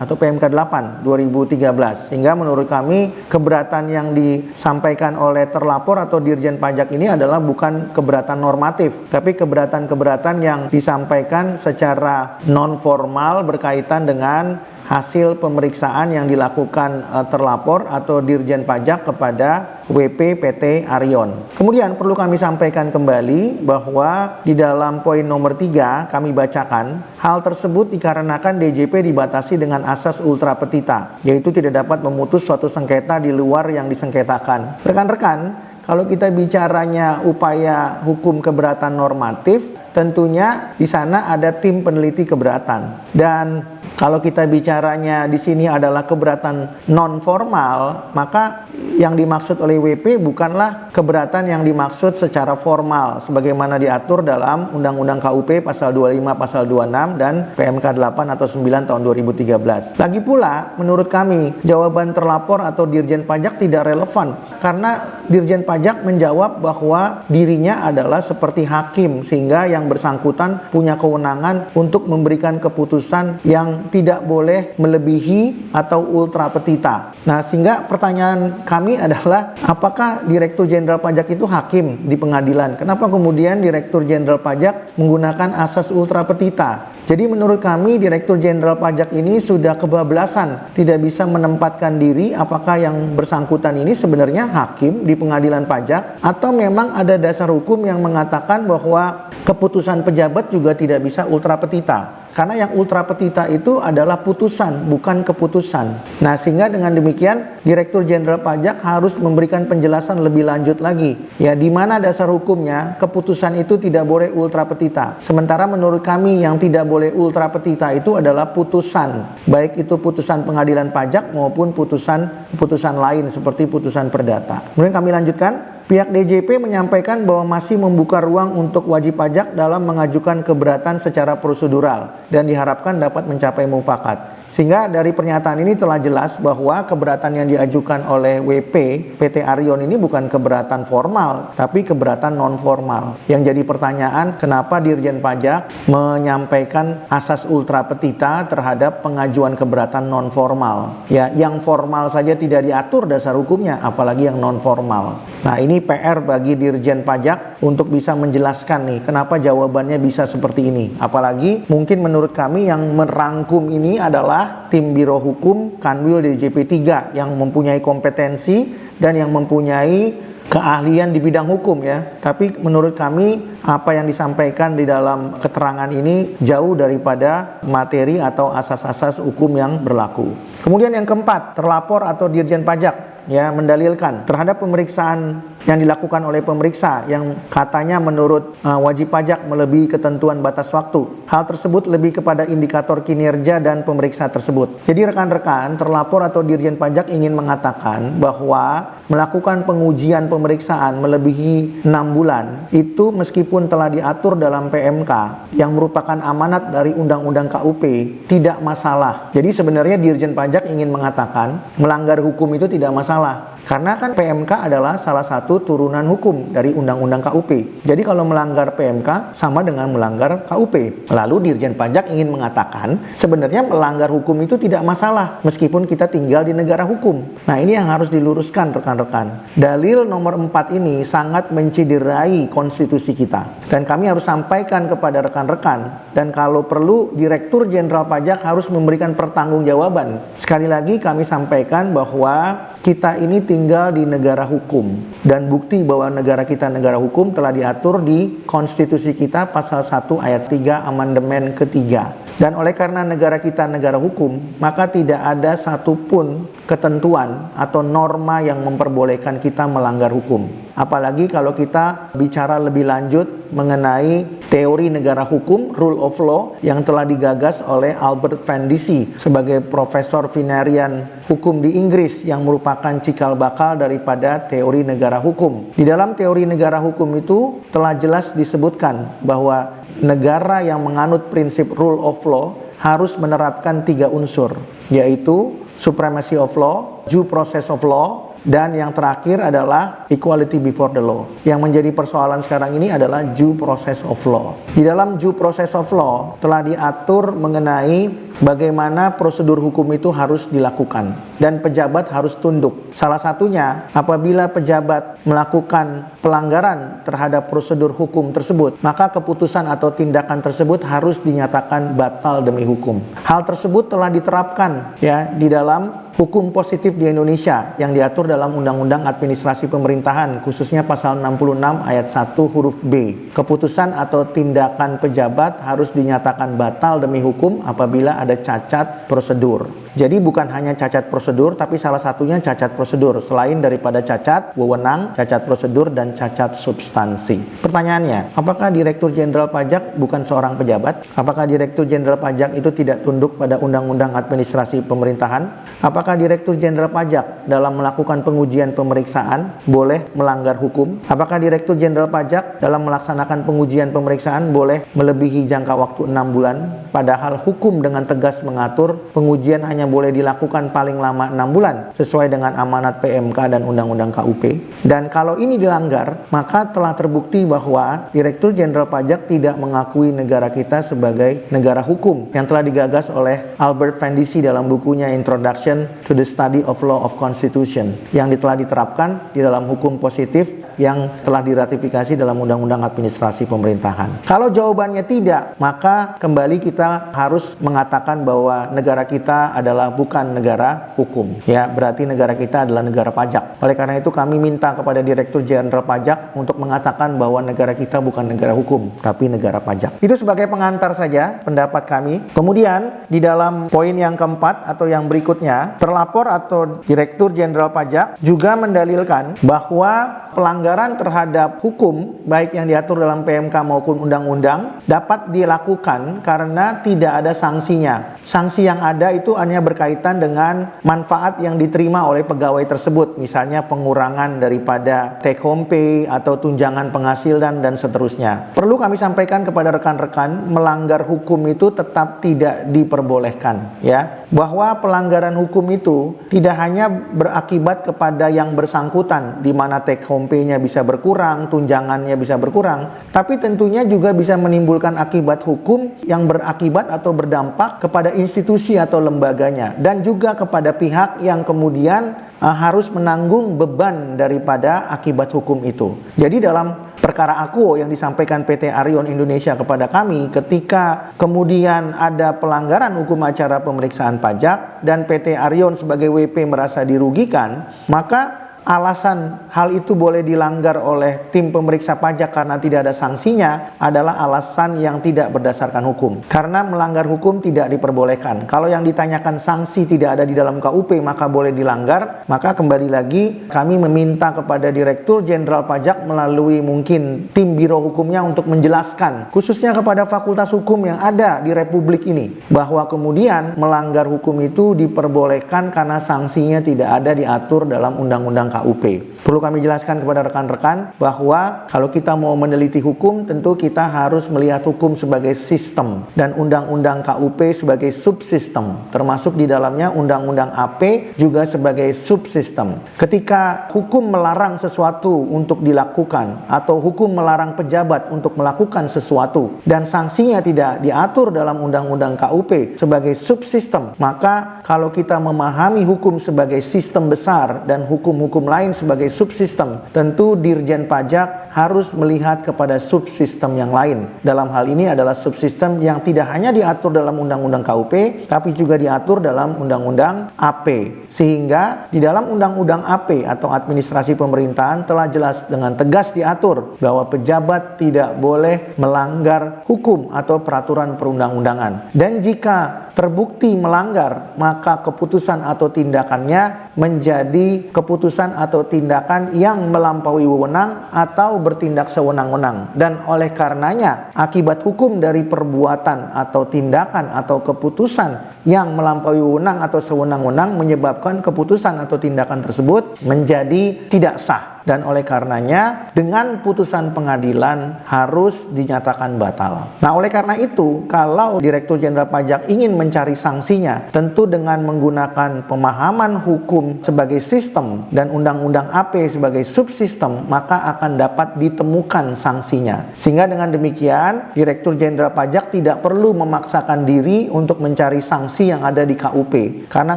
atau PMK 8 2013. Sehingga menurut kami keberatan yang disampaikan oleh terlapor atau Dirjen Pajak ini adalah bukan keberatan normatif, tapi keberatan-keberatan yang disampaikan secara non formal berkaitan dengan hasil pemeriksaan yang dilakukan terlapor atau Dirjen Pajak kepada WP PT Arion. Kemudian perlu kami sampaikan kembali bahwa di dalam poin nomor 3 kami bacakan, hal tersebut dikarenakan DJP dibatasi dengan asas ultra petita, yaitu tidak dapat memutus suatu sengketa di luar yang disengketakan. Rekan-rekan, kalau kita bicaranya upaya hukum keberatan normatif, tentunya di sana ada tim peneliti keberatan. Dan kalau kita bicaranya di sini adalah keberatan non formal, maka yang dimaksud oleh WP bukanlah keberatan yang dimaksud secara formal sebagaimana diatur dalam Undang-Undang KUP pasal 25, pasal 26 dan PMK 8 atau 9 tahun 2013. Lagi pula, menurut kami, jawaban terlapor atau Dirjen Pajak tidak relevan karena Dirjen Pajak menjawab bahwa dirinya adalah seperti hakim sehingga yang bersangkutan punya kewenangan untuk memberikan keputusan yang tidak boleh melebihi atau ultra petita. Nah, sehingga pertanyaan kami adalah apakah Direktur Jenderal Pajak itu hakim di pengadilan? Kenapa kemudian Direktur Jenderal Pajak menggunakan asas ultra petita? Jadi menurut kami Direktur Jenderal Pajak ini sudah kebablasan, tidak bisa menempatkan diri apakah yang bersangkutan ini sebenarnya hakim di pengadilan pajak atau memang ada dasar hukum yang mengatakan bahwa keputusan pejabat juga tidak bisa ultra petita. Karena yang ultra petita itu adalah putusan, bukan keputusan. Nah, sehingga dengan demikian Direktur Jenderal Pajak harus memberikan penjelasan lebih lanjut lagi. Ya, di mana dasar hukumnya keputusan itu tidak boleh ultra petita. Sementara menurut kami yang tidak boleh ultra petita itu adalah putusan. Baik itu putusan pengadilan pajak maupun putusan lain seperti putusan perdata. Kemudian kami lanjutkan. Pihak DJP menyampaikan bahwa masih membuka ruang untuk wajib pajak dalam mengajukan keberatan secara prosedural dan diharapkan dapat mencapai mufakat. Sehingga dari pernyataan ini telah jelas bahwa keberatan yang diajukan oleh WP PT Arion ini bukan keberatan formal, tapi keberatan non formal. Yang jadi pertanyaan, kenapa Dirjen Pajak menyampaikan asas ultra petita terhadap pengajuan keberatan non formal? Ya, yang formal saja tidak diatur dasar hukumnya, apalagi yang non formal. Nah, ini PR bagi Dirjen Pajak untuk bisa menjelaskan nih, kenapa jawabannya bisa seperti ini. Apalagi mungkin menurut kami yang merangkum ini adalah tim Biro Hukum Kanwil DJP 3 yang mempunyai kompetensi dan yang mempunyai keahlian di bidang hukum ya. Tapi menurut kami apa yang disampaikan di dalam keterangan ini jauh daripada materi atau asas-asas hukum yang berlaku. Kemudian yang keempat, terlapor atau Dirjen Pajak ya mendalilkan terhadap pemeriksaan yang dilakukan oleh pemeriksa yang katanya menurut wajib pajak melebihi ketentuan batas waktu. Hal tersebut lebih kepada indikator kinerja dan pemeriksa tersebut. Jadi rekan-rekan, terlapor atau Dirjen Pajak ingin mengatakan bahwa melakukan pengujian pemeriksaan melebihi 6 bulan itu meskipun telah diatur dalam PMK yang merupakan amanat dari Undang-Undang KUP tidak masalah. Jadi sebenarnya Dirjen Pajak ingin mengatakan melanggar hukum itu tidak masalah. Karena kan PMK adalah salah satu turunan hukum dari Undang-Undang KUP. Jadi kalau melanggar PMK sama dengan melanggar KUP. Lalu Dirjen Pajak ingin mengatakan sebenarnya melanggar hukum itu tidak masalah meskipun kita tinggal di negara hukum. Nah, ini yang harus diluruskan rekan-rekan. Dalil nomor 4 ini sangat menciderai konstitusi kita. Dan kami harus sampaikan kepada rekan-rekan. Dan kalau perlu Direktur Jenderal Pajak harus memberikan pertanggungjawaban. Sekali lagi kami sampaikan bahwa kita ini tinggal di negara hukum dan bukti bahwa negara kita negara hukum telah diatur di konstitusi kita pasal 1 ayat 3 amandemen ketiga. Dan oleh karena negara kita negara hukum, maka tidak ada satupun ketentuan atau norma yang memperbolehkan kita melanggar hukum. Apalagi kalau kita bicara lebih lanjut mengenai teori negara hukum, rule of law, yang telah digagas oleh Albert Van Dissy sebagai profesor vinerian hukum di Inggris yang merupakan cikal bakal daripada teori negara hukum. Di dalam teori negara hukum itu telah jelas disebutkan bahwa negara yang menganut prinsip rule of law harus menerapkan 3 unsur, yaitu supremacy of law, due process of law, dan yang terakhir adalah equality before the law. Yang menjadi persoalan sekarang ini adalah due process of law. Di dalam due process of law telah diatur mengenai bagaimana prosedur hukum itu harus dilakukan dan pejabat harus tunduk. Salah satunya apabila pejabat melakukan pelanggaran terhadap prosedur hukum tersebut, maka keputusan atau tindakan tersebut harus dinyatakan batal demi hukum. Hal tersebut telah diterapkan ya di dalam hukum positif di Indonesia yang diatur dalam Undang-Undang Administrasi Pemerintahan, khususnya pasal 66 ayat 1 huruf B. Keputusan atau tindakan pejabat harus dinyatakan batal demi hukum apabila ada cacat prosedur. Jadi bukan hanya cacat prosedur, tapi salah satunya cacat prosedur. Selain daripada cacat wewenang, cacat prosedur, dan cacat substansi. Pertanyaannya, apakah Direktur Jenderal Pajak bukan seorang pejabat? Apakah Direktur Jenderal Pajak itu tidak tunduk pada Undang-Undang Administrasi Pemerintahan? Apakah Direktur Jenderal Pajak dalam melakukan pengujian pemeriksaan boleh melanggar hukum? Apakah Direktur Jenderal Pajak dalam melaksanakan pengujian pemeriksaan boleh melebihi jangka waktu 6 bulan? Padahal hukum dengan tegas mengatur pengujian hanya boleh dilakukan paling lama 6 bulan sesuai dengan amanat PMK dan Undang-Undang KUP. Dan kalau ini dilanggar, maka telah terbukti bahwa Direktur Jenderal Pajak tidak mengakui negara kita sebagai negara hukum yang telah digagas oleh Albert Van Dissy dalam bukunya Introduction to the Study of Law of Constitution yang telah diterapkan di dalam hukum positif yang telah diratifikasi dalam Undang-Undang Administrasi Pemerintahan. Kalau jawabannya tidak, maka kembali kita harus mengatakan bahwa negara kita adalah bukan negara hukum. Ya, berarti negara kita adalah negara pajak. Oleh karena itu kami minta kepada Direktur Jenderal Pajak untuk mengatakan bahwa negara kita bukan negara hukum, tapi negara pajak. Itu sebagai pengantar saja pendapat kami. Kemudian di dalam poin yang keempat atau yang berikutnya, terlapor atau Direktur Jenderal Pajak juga mendalilkan bahwa pelanggaran pelanggaran terhadap hukum, baik yang diatur dalam PMK maupun undang-undang, dapat dilakukan karena tidak ada sanksinya. Sanksi yang ada itu hanya berkaitan dengan manfaat yang diterima oleh pegawai tersebut, misalnya pengurangan daripada take home pay atau tunjangan penghasilan dan seterusnya. Perlu kami sampaikan kepada rekan-rekan, melanggar hukum itu tetap tidak diperbolehkan, ya. Bahwa pelanggaran hukum itu tidak hanya berakibat kepada yang bersangkutan, di mana take home pay-nya bisa berkurang, tunjangannya bisa berkurang, tapi tentunya juga bisa menimbulkan akibat hukum yang berakibat atau berdampak kepada institusi atau lembaganya, dan juga kepada pihak yang kemudian harus menanggung beban daripada akibat hukum itu. Jadi dalam perkara akuo yang disampaikan PT Arion Indonesia kepada kami, ketika kemudian ada pelanggaran hukum acara pemeriksaan pajak dan PT Arion sebagai WP merasa dirugikan, maka alasan hal itu boleh dilanggar oleh tim pemeriksa pajak karena tidak ada sanksinya adalah alasan yang tidak berdasarkan hukum. Karena melanggar hukum tidak diperbolehkan. Kalau yang ditanyakan sanksi tidak ada di dalam KUP maka boleh dilanggar, maka kembali lagi kami meminta kepada Direktur Jenderal Pajak melalui mungkin tim Biro Hukumnya untuk menjelaskan, khususnya kepada Fakultas Hukum yang ada di Republik ini, bahwa kemudian melanggar hukum itu diperbolehkan karena sanksinya tidak ada diatur dalam Undang-Undang KUP. Perlu kami jelaskan kepada rekan-rekan bahwa kalau kita mau meneliti hukum, tentu kita harus melihat hukum sebagai sistem dan Undang-Undang KUP sebagai subsistem, termasuk di dalamnya Undang-Undang AP juga sebagai subsistem. Ketika hukum melarang sesuatu untuk dilakukan atau hukum melarang pejabat untuk melakukan sesuatu dan sanksinya tidak diatur dalam Undang-Undang KUP sebagai subsistem, maka kalau kita memahami hukum sebagai sistem besar dan hukum-hukum lain sebagai subsistem, tentu Dirjen Pajak harus melihat kepada subsistem yang lain. Dalam hal ini adalah subsistem yang tidak hanya diatur dalam Undang-Undang KUP, tapi juga diatur dalam Undang-Undang AP. Sehingga di dalam Undang-Undang AP atau Administrasi Pemerintahan telah jelas dengan tegas diatur bahwa pejabat tidak boleh melanggar hukum atau peraturan perundang-undangan. Dan jika terbukti melanggar, maka keputusan atau tindakannya menjadi keputusan atau tindakan yang melampaui wewenang atau bertindak sewenang-wenang. Dan oleh karenanya, akibat hukum dari perbuatan atau tindakan atau keputusan yang melampaui wewenang atau sewenang-wenang menyebabkan keputusan atau tindakan tersebut menjadi tidak sah. Dan oleh karenanya, dengan putusan pengadilan harus dinyatakan batal. Nah, oleh karena itu, kalau Direktur Jenderal Pajak ingin mencari sanksinya, tentu dengan menggunakan pemahaman hukum sebagai sistem dan Undang-Undang AP sebagai subsistem, maka akan dapat ditemukan sanksinya. Sehingga dengan demikian, Direktur Jenderal Pajak tidak perlu memaksakan diri untuk mencari sanksi yang ada di KUP. Karena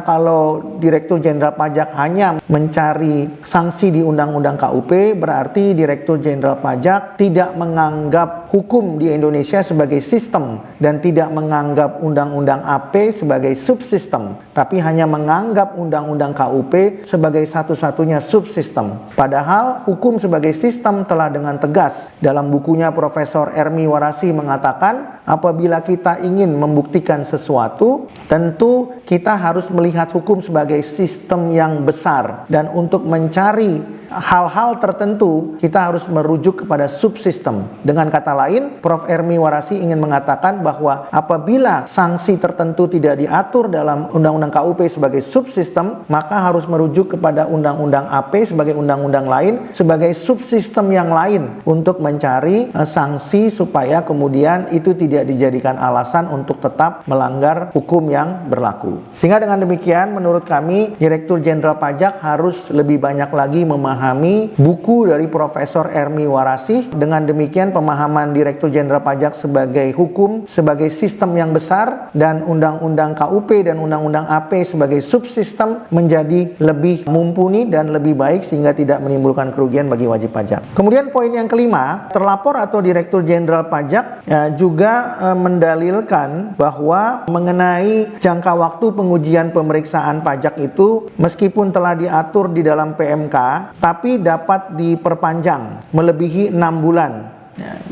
kalau Direktur Jenderal Pajak hanya mencari sanksi di Undang-Undang KUP, berarti Direktur Jenderal Pajak tidak menganggap hukum di Indonesia sebagai sistem dan tidak menganggap Undang-Undang AP sebagai subsistem, tapi hanya menganggap Undang-Undang KUP sebagai satu-satunya subsistem. Padahal hukum sebagai sistem telah dengan tegas dalam bukunya Profesor Ermi Warasi mengatakan, apabila kita ingin membuktikan sesuatu, tentu kita harus melihat hukum sebagai sistem yang besar, dan untuk mencari hal-hal tertentu kita harus merujuk kepada subsistem. Dengan kata lain, Prof. Ermi Warasi ingin mengatakan bahwa apabila sanksi tertentu tidak diatur dalam Undang-Undang KUP sebagai subsistem, maka harus merujuk kepada Undang-Undang AP sebagai undang-undang lain sebagai subsistem yang lain untuk mencari sanksi supaya kemudian itu tidak dijadikan alasan untuk tetap melanggar hukum yang berlaku. Sehingga dengan demikian, menurut kami, Direktur Jenderal Pajak harus lebih banyak lagi memahami buku dari Profesor Ermi Warasi. Dengan demikian, pemahaman Direktur Jenderal Pajak sebagai hukum, sebagai sistem yang besar, dan Undang-Undang KUP dan Undang-Undang AP sebagai subsistem menjadi lebih mumpuni dan lebih baik sehingga tidak menimbulkan kerugian bagi wajib pajak. Kemudian poin yang kelima, terlapor atau Direktur Jenderal Pajak juga mendalilkan bahwa mengenai jangka waktu pengujian pemeriksaan pajak itu meskipun telah diatur di dalam PMK, tapi dapat diperpanjang melebihi 6 bulan.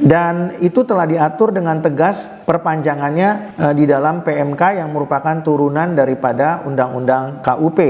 Dan itu telah diatur dengan tegas perpanjangannya di dalam PMK yang merupakan turunan daripada Undang-Undang KUP.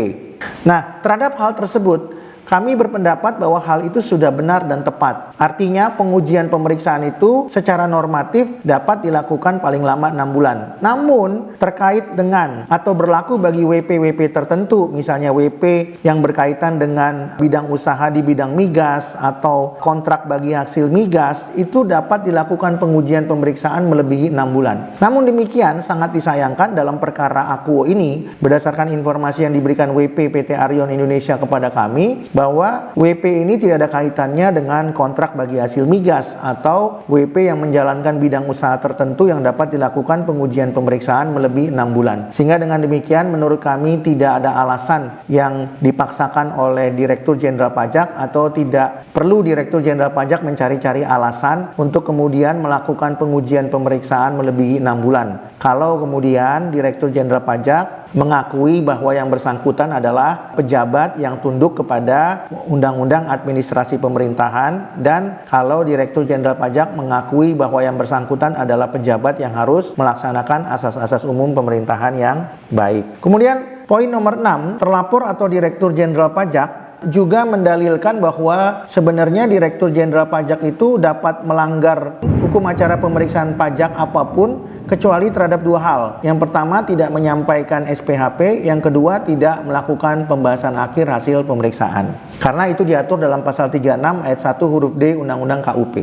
Nah, terhadap hal tersebut, kami berpendapat bahwa hal itu sudah benar dan tepat. Artinya pengujian pemeriksaan itu secara normatif dapat dilakukan paling lama 6 bulan. Namun terkait dengan atau berlaku bagi WP-WP tertentu, misalnya WP yang berkaitan dengan bidang usaha di bidang migas atau kontrak bagi hasil migas, itu dapat dilakukan pengujian pemeriksaan melebihi 6 bulan. Namun demikian sangat disayangkan dalam perkara Akuo ini, berdasarkan informasi yang diberikan WP PT Arion Indonesia kepada kami, bahwa WP ini tidak ada kaitannya dengan kontrak bagi hasil migas atau WP yang menjalankan bidang usaha tertentu yang dapat dilakukan pengujian pemeriksaan melebihi 6 bulan. Sehingga dengan demikian menurut kami tidak ada alasan yang dipaksakan oleh Direktur Jenderal Pajak atau tidak perlu Direktur Jenderal Pajak mencari-cari alasan untuk kemudian melakukan pengujian pemeriksaan melebihi 6 bulan. Kalau kemudian Direktur Jenderal Pajak mengakui bahwa yang bersangkutan adalah pejabat yang tunduk kepada Undang-Undang Administrasi Pemerintahan, dan kalau Direktur Jenderal Pajak mengakui bahwa yang bersangkutan adalah pejabat yang harus melaksanakan asas-asas umum pemerintahan yang baik. Kemudian poin nomor 6, terlapor atau Direktur Jenderal Pajak juga mendalilkan bahwa sebenarnya Direktur Jenderal Pajak itu dapat melanggar hukum acara pemeriksaan pajak apapun kecuali terhadap dua hal. Yang pertama, tidak menyampaikan SPHP. Yang kedua, tidak melakukan pembahasan akhir hasil pemeriksaan. Karena itu diatur dalam pasal 36 ayat 1 huruf D Undang-Undang KUP.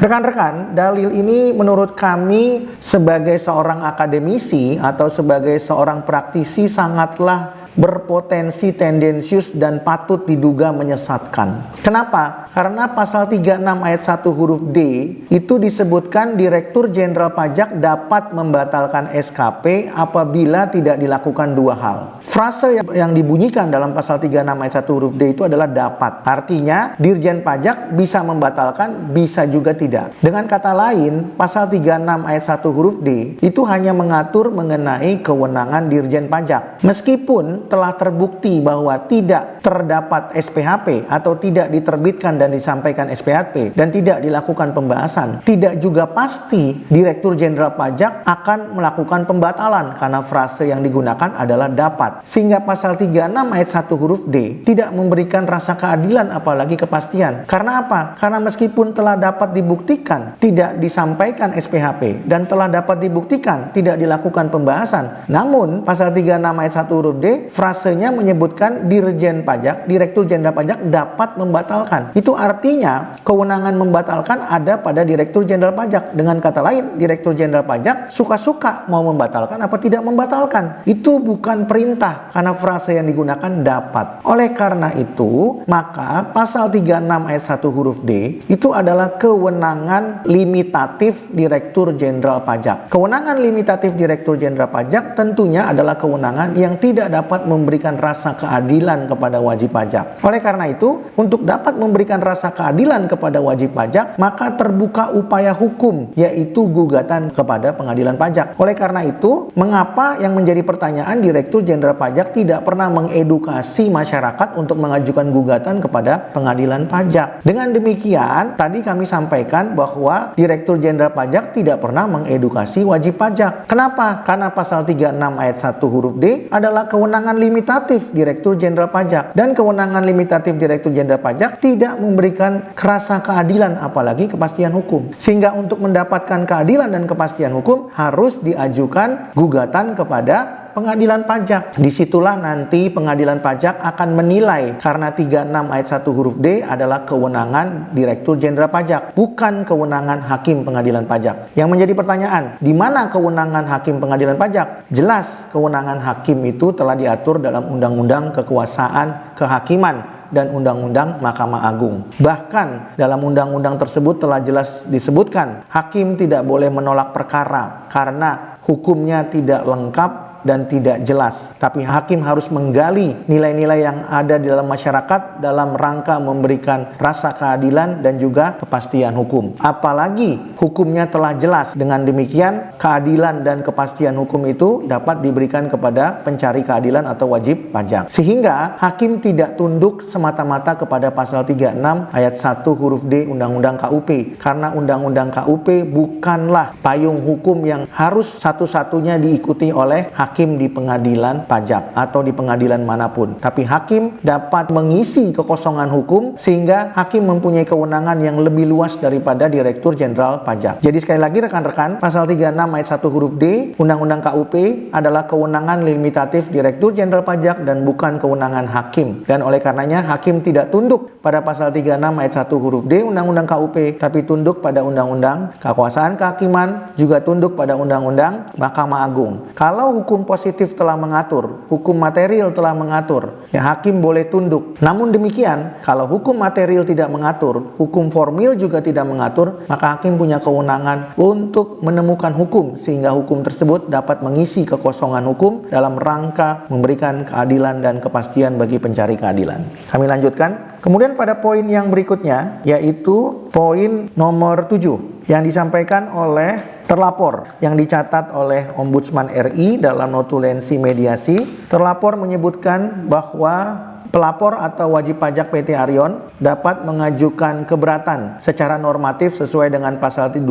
Rekan-rekan, dalil ini menurut kami sebagai seorang akademisi atau sebagai seorang praktisi sangatlah berpotensi tendensius dan patut diduga menyesatkan. Kenapa? Karena pasal 36 ayat 1 huruf D itu disebutkan Direktur Jenderal Pajak dapat membatalkan SKP apabila tidak dilakukan dua hal. Frase yang dibunyikan dalam pasal 36 ayat 1 huruf D itu adalah dapat. Artinya Dirjen Pajak bisa membatalkan, bisa juga tidak. Dengan kata lain, pasal 36 ayat 1 huruf D itu hanya mengatur mengenai kewenangan Dirjen Pajak. Meskipun telah terbukti bahwa tidak terdapat SPHP atau tidak diterbitkan dan disampaikan SPHP dan tidak dilakukan pembahasan, tidak juga pasti Direktur Jenderal Pajak akan melakukan pembatalan karena frase yang digunakan adalah dapat. Sehingga pasal 36 ayat 1 huruf D tidak memberikan rasa keadilan apalagi kepastian. Karena apa? Karena meskipun telah dapat dibuktikan tidak disampaikan SPHP dan telah dapat dibuktikan tidak dilakukan pembahasan, namun pasal 36 ayat 1 huruf D frasenya menyebutkan Dirjen Pajak, Direktur Jenderal Pajak dapat membatalkan. Itu artinya kewenangan membatalkan ada pada Direktur Jenderal Pajak. Dengan kata lain, Direktur Jenderal Pajak suka-suka mau membatalkan apa tidak membatalkan. Itu bukan perintah karena frase yang digunakan dapat. Oleh karena itu, maka pasal 36 ayat 1 huruf D itu adalah kewenangan limitatif Direktur Jenderal Pajak. Kewenangan limitatif Direktur Jenderal Pajak tentunya adalah kewenangan yang tidak dapat memberikan rasa keadilan kepada wajib pajak. Oleh karena itu, untuk dapat memberikan rasa keadilan kepada wajib pajak, maka terbuka upaya hukum, yaitu gugatan kepada pengadilan pajak. Oleh karena itu, mengapa yang menjadi pertanyaan Direktur Jenderal Pajak tidak pernah mengedukasi masyarakat untuk mengajukan gugatan kepada pengadilan pajak? Dengan demikian, tadi kami sampaikan bahwa Direktur Jenderal Pajak tidak pernah mengedukasi wajib pajak. Kenapa? Karena pasal 36 ayat 1 huruf D adalah kewenangan limitatif Direktur Jenderal Pajak, dan kewenangan limitatif Direktur Jenderal Pajak tidak memberikan rasa keadilan apalagi kepastian hukum. Sehingga untuk mendapatkan keadilan dan kepastian hukum harus diajukan gugatan kepada pengadilan pajak. Disitulah nanti pengadilan pajak akan menilai, karena 36 ayat 1 huruf D adalah kewenangan Direktur Jenderal Pajak, bukan kewenangan hakim pengadilan pajak. Yang menjadi pertanyaan, di mana kewenangan hakim pengadilan pajak? Jelas kewenangan hakim itu telah diatur dalam Undang-Undang Kekuasaan Kehakiman dan Undang-Undang Mahkamah Agung. Bahkan dalam undang-undang tersebut telah jelas disebutkan, hakim tidak boleh menolak perkara karena hukumnya tidak lengkap dan tidak jelas. Tapi hakim harus menggali nilai-nilai yang ada di dalam masyarakat dalam rangka memberikan rasa keadilan dan juga kepastian hukum. Apalagi hukumnya telah jelas. Dengan demikian, keadilan dan kepastian hukum itu dapat diberikan kepada pencari keadilan atau wajib pajak. Sehingga hakim tidak tunduk semata-mata kepada pasal 36 ayat 1 huruf D Undang-Undang KUP. Karena Undang-Undang KUP bukanlah payung hukum yang harus satu-satunya diikuti oleh hakim hakim di pengadilan pajak atau di pengadilan manapun. Tapi hakim dapat mengisi kekosongan hukum sehingga hakim mempunyai kewenangan yang lebih luas daripada Direktur Jenderal Pajak. Jadi sekali lagi rekan-rekan, pasal 36 ayat 1 huruf D Undang-Undang KUP adalah kewenangan limitatif Direktur Jenderal Pajak dan bukan kewenangan hakim. Dan oleh karenanya hakim tidak tunduk pada pasal 36 ayat 1 huruf D Undang-Undang KUP, tapi tunduk pada Undang-Undang Kekuasaan Kehakiman, juga tunduk pada Undang-Undang Mahkamah Agung. Kalau hukum positif telah mengatur, hukum material telah mengatur, ya hakim boleh tunduk. Namun demikian, kalau hukum material tidak mengatur, hukum formil juga tidak mengatur, maka hakim punya kewenangan untuk menemukan hukum sehingga hukum tersebut dapat mengisi kekosongan hukum dalam rangka memberikan keadilan dan kepastian bagi pencari keadilan. Kami lanjutkan. Kemudian pada poin yang berikutnya, yaitu poin nomor 7 yang disampaikan oleh terlapor yang dicatat oleh Ombudsman RI dalam notulensi mediasi. Terlapor menyebutkan bahwa pelapor atau wajib pajak PT Arion dapat mengajukan keberatan secara normatif sesuai dengan pasal 25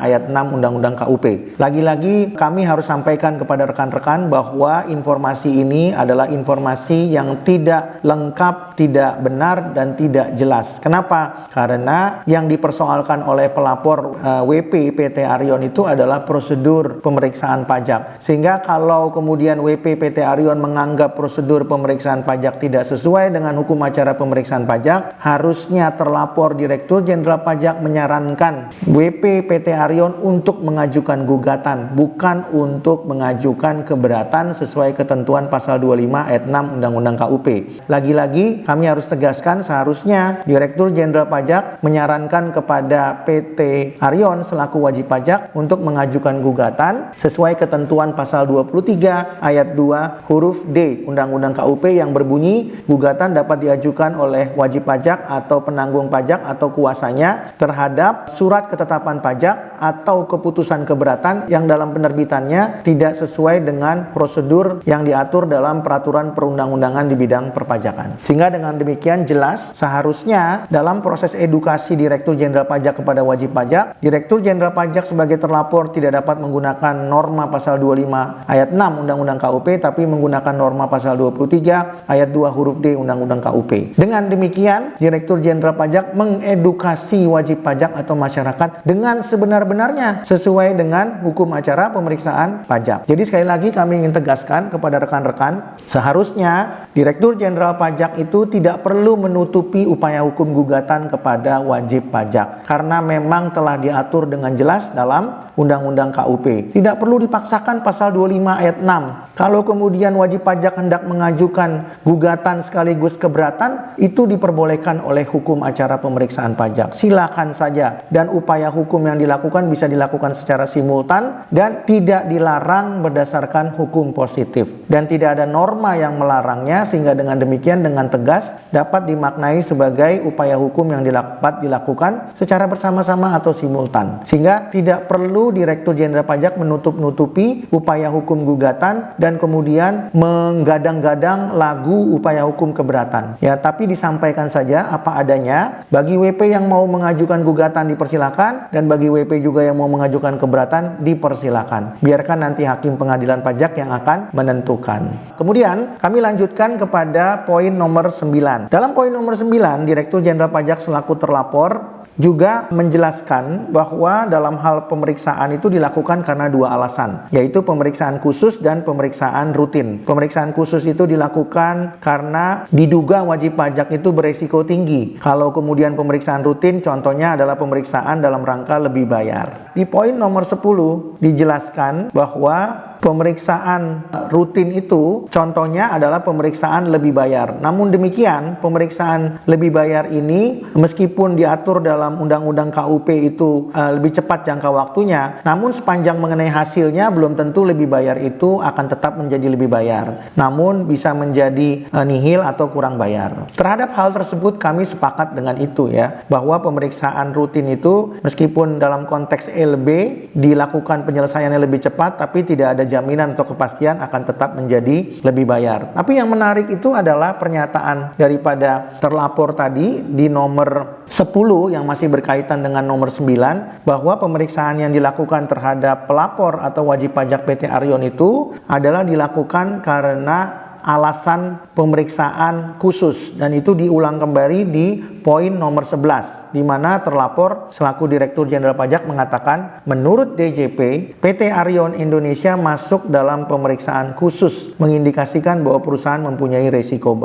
ayat 6 Undang-Undang KUP. Lagi-lagi kami harus sampaikan kepada rekan-rekan bahwa informasi ini adalah informasi yang tidak lengkap, tidak benar, dan tidak jelas. Kenapa? Karena yang dipersoalkan oleh pelapor WP PT Arion itu adalah prosedur pemeriksaan pajak. Sehingga kalau kemudian WP PT Arion menganggap prosedur pemeriksaan pajak tidak sesuai dengan hukum acara pemeriksaan pajak, harusnya terlapor Direktur Jenderal Pajak menyarankan WP PT Arion untuk mengajukan gugatan, bukan untuk mengajukan keberatan sesuai ketentuan pasal 25 ayat 6 Undang-Undang KUP. Lagi-lagi kami harus tegaskan, seharusnya Direktur Jenderal Pajak menyarankan kepada PT Arion selaku wajib pajak untuk mengajukan gugatan sesuai ketentuan pasal 23 ayat 2 huruf D Undang-Undang KUP yang berbunyi, gugatan dapat diajukan oleh wajib pajak atau penanggung pajak atau kuasanya terhadap surat ketetapan pajak atau keputusan keberatan yang dalam penerbitannya tidak sesuai dengan prosedur yang diatur dalam peraturan perundang-undangan di bidang perpajakan. Sehingga dengan demikian jelas, seharusnya dalam proses edukasi Direktur Jenderal Pajak kepada wajib pajak, Direktur Jenderal Pajak sebagai terlapor tidak dapat menggunakan norma pasal 25 ayat 6 Undang-Undang KUP, tapi menggunakan norma pasal 23 ayat 2 huruf D Undang-Undang KUP. Dengan demikian, Direktur Jenderal Pajak mengedukasi wajib pajak atau masyarakat dengan sebenar-benarnya sesuai dengan hukum acara pemeriksaan pajak. Jadi sekali lagi kami ingin tegaskan kepada rekan-rekan, seharusnya Direktur Jenderal Pajak itu tidak perlu menutupi upaya hukum gugatan kepada wajib pajak karena memang telah diatur dengan jelas dalam Undang-Undang KUP. Tidak perlu dipaksakan pasal 25 ayat 6. Kalau kemudian wajib pajak hendak mengajukan gugatan sekaligus keberatan, itu diperbolehkan oleh hukum acara pemeriksaan pajak. Silakan saja, dan upaya hukum yang dilakukan bisa dilakukan secara simultan dan tidak dilarang berdasarkan hukum positif. Dan tidak ada norma yang melarangnya, sehingga dengan demikian dengan tegas dapat dimaknai sebagai upaya hukum yang dapat dilakukan secara bersama-sama atau simultan. Sehingga tidak perlu Direktur Jenderal Pajak menutup-nutupi upaya hukum gugatan dan kemudian menggadang-gadang lagu upaya hukum keberatan. Ya, tapi disampaikan saja apa adanya. Bagi WP yang mau mengajukan gugatan dipersilakan, dan bagi WP juga yang mau mengajukan keberatan dipersilakan. Biarkan nanti hakim pengadilan pajak yang akan menentukan. Kemudian kami lanjutkan kepada poin nomor 9. Dalam poin nomor 9, Direktur Jenderal Pajak selaku terlapor juga menjelaskan bahwa dalam hal pemeriksaan itu dilakukan karena dua alasan, yaitu pemeriksaan khusus dan pemeriksaan rutin. Pemeriksaan khusus itu dilakukan karena diduga wajib pajak itu beresiko tinggi. Kalau kemudian pemeriksaan rutin contohnya adalah pemeriksaan dalam rangka lebih bayar. Di poin nomor 10 dijelaskan bahwa pemeriksaan rutin itu contohnya adalah pemeriksaan lebih bayar. Namun demikian, pemeriksaan lebih bayar ini meskipun diatur dalam Undang-Undang KUP itu lebih cepat jangka waktunya, namun sepanjang mengenai hasilnya belum tentu lebih bayar itu akan tetap menjadi lebih bayar. Namun bisa menjadi nihil atau kurang bayar. Terhadap hal tersebut kami sepakat dengan itu ya, bahwa pemeriksaan rutin itu meskipun dalam konteks LB dilakukan penyelesaiannya lebih cepat, tapi tidak ada jaminan atau kepastian akan tetap menjadi lebih bayar. Tapi yang menarik itu adalah pernyataan daripada terlapor tadi di nomor 10 yang masih berkaitan dengan nomor 9, bahwa pemeriksaan yang dilakukan terhadap pelapor atau wajib pajak PT Arion itu adalah dilakukan karena alasan pemeriksaan khusus, dan itu diulang kembali di poin nomor 11, di mana terlapor selaku Direktur Jenderal Pajak mengatakan menurut DJP PT Arion Indonesia masuk dalam pemeriksaan khusus, mengindikasikan bahwa perusahaan mempunyai risiko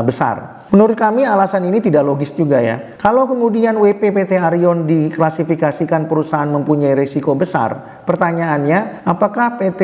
besar. Menurut kami alasan ini tidak logis juga ya. Kalau kemudian WP PT Arion diklasifikasikan perusahaan mempunyai risiko besar, pertanyaannya apakah PT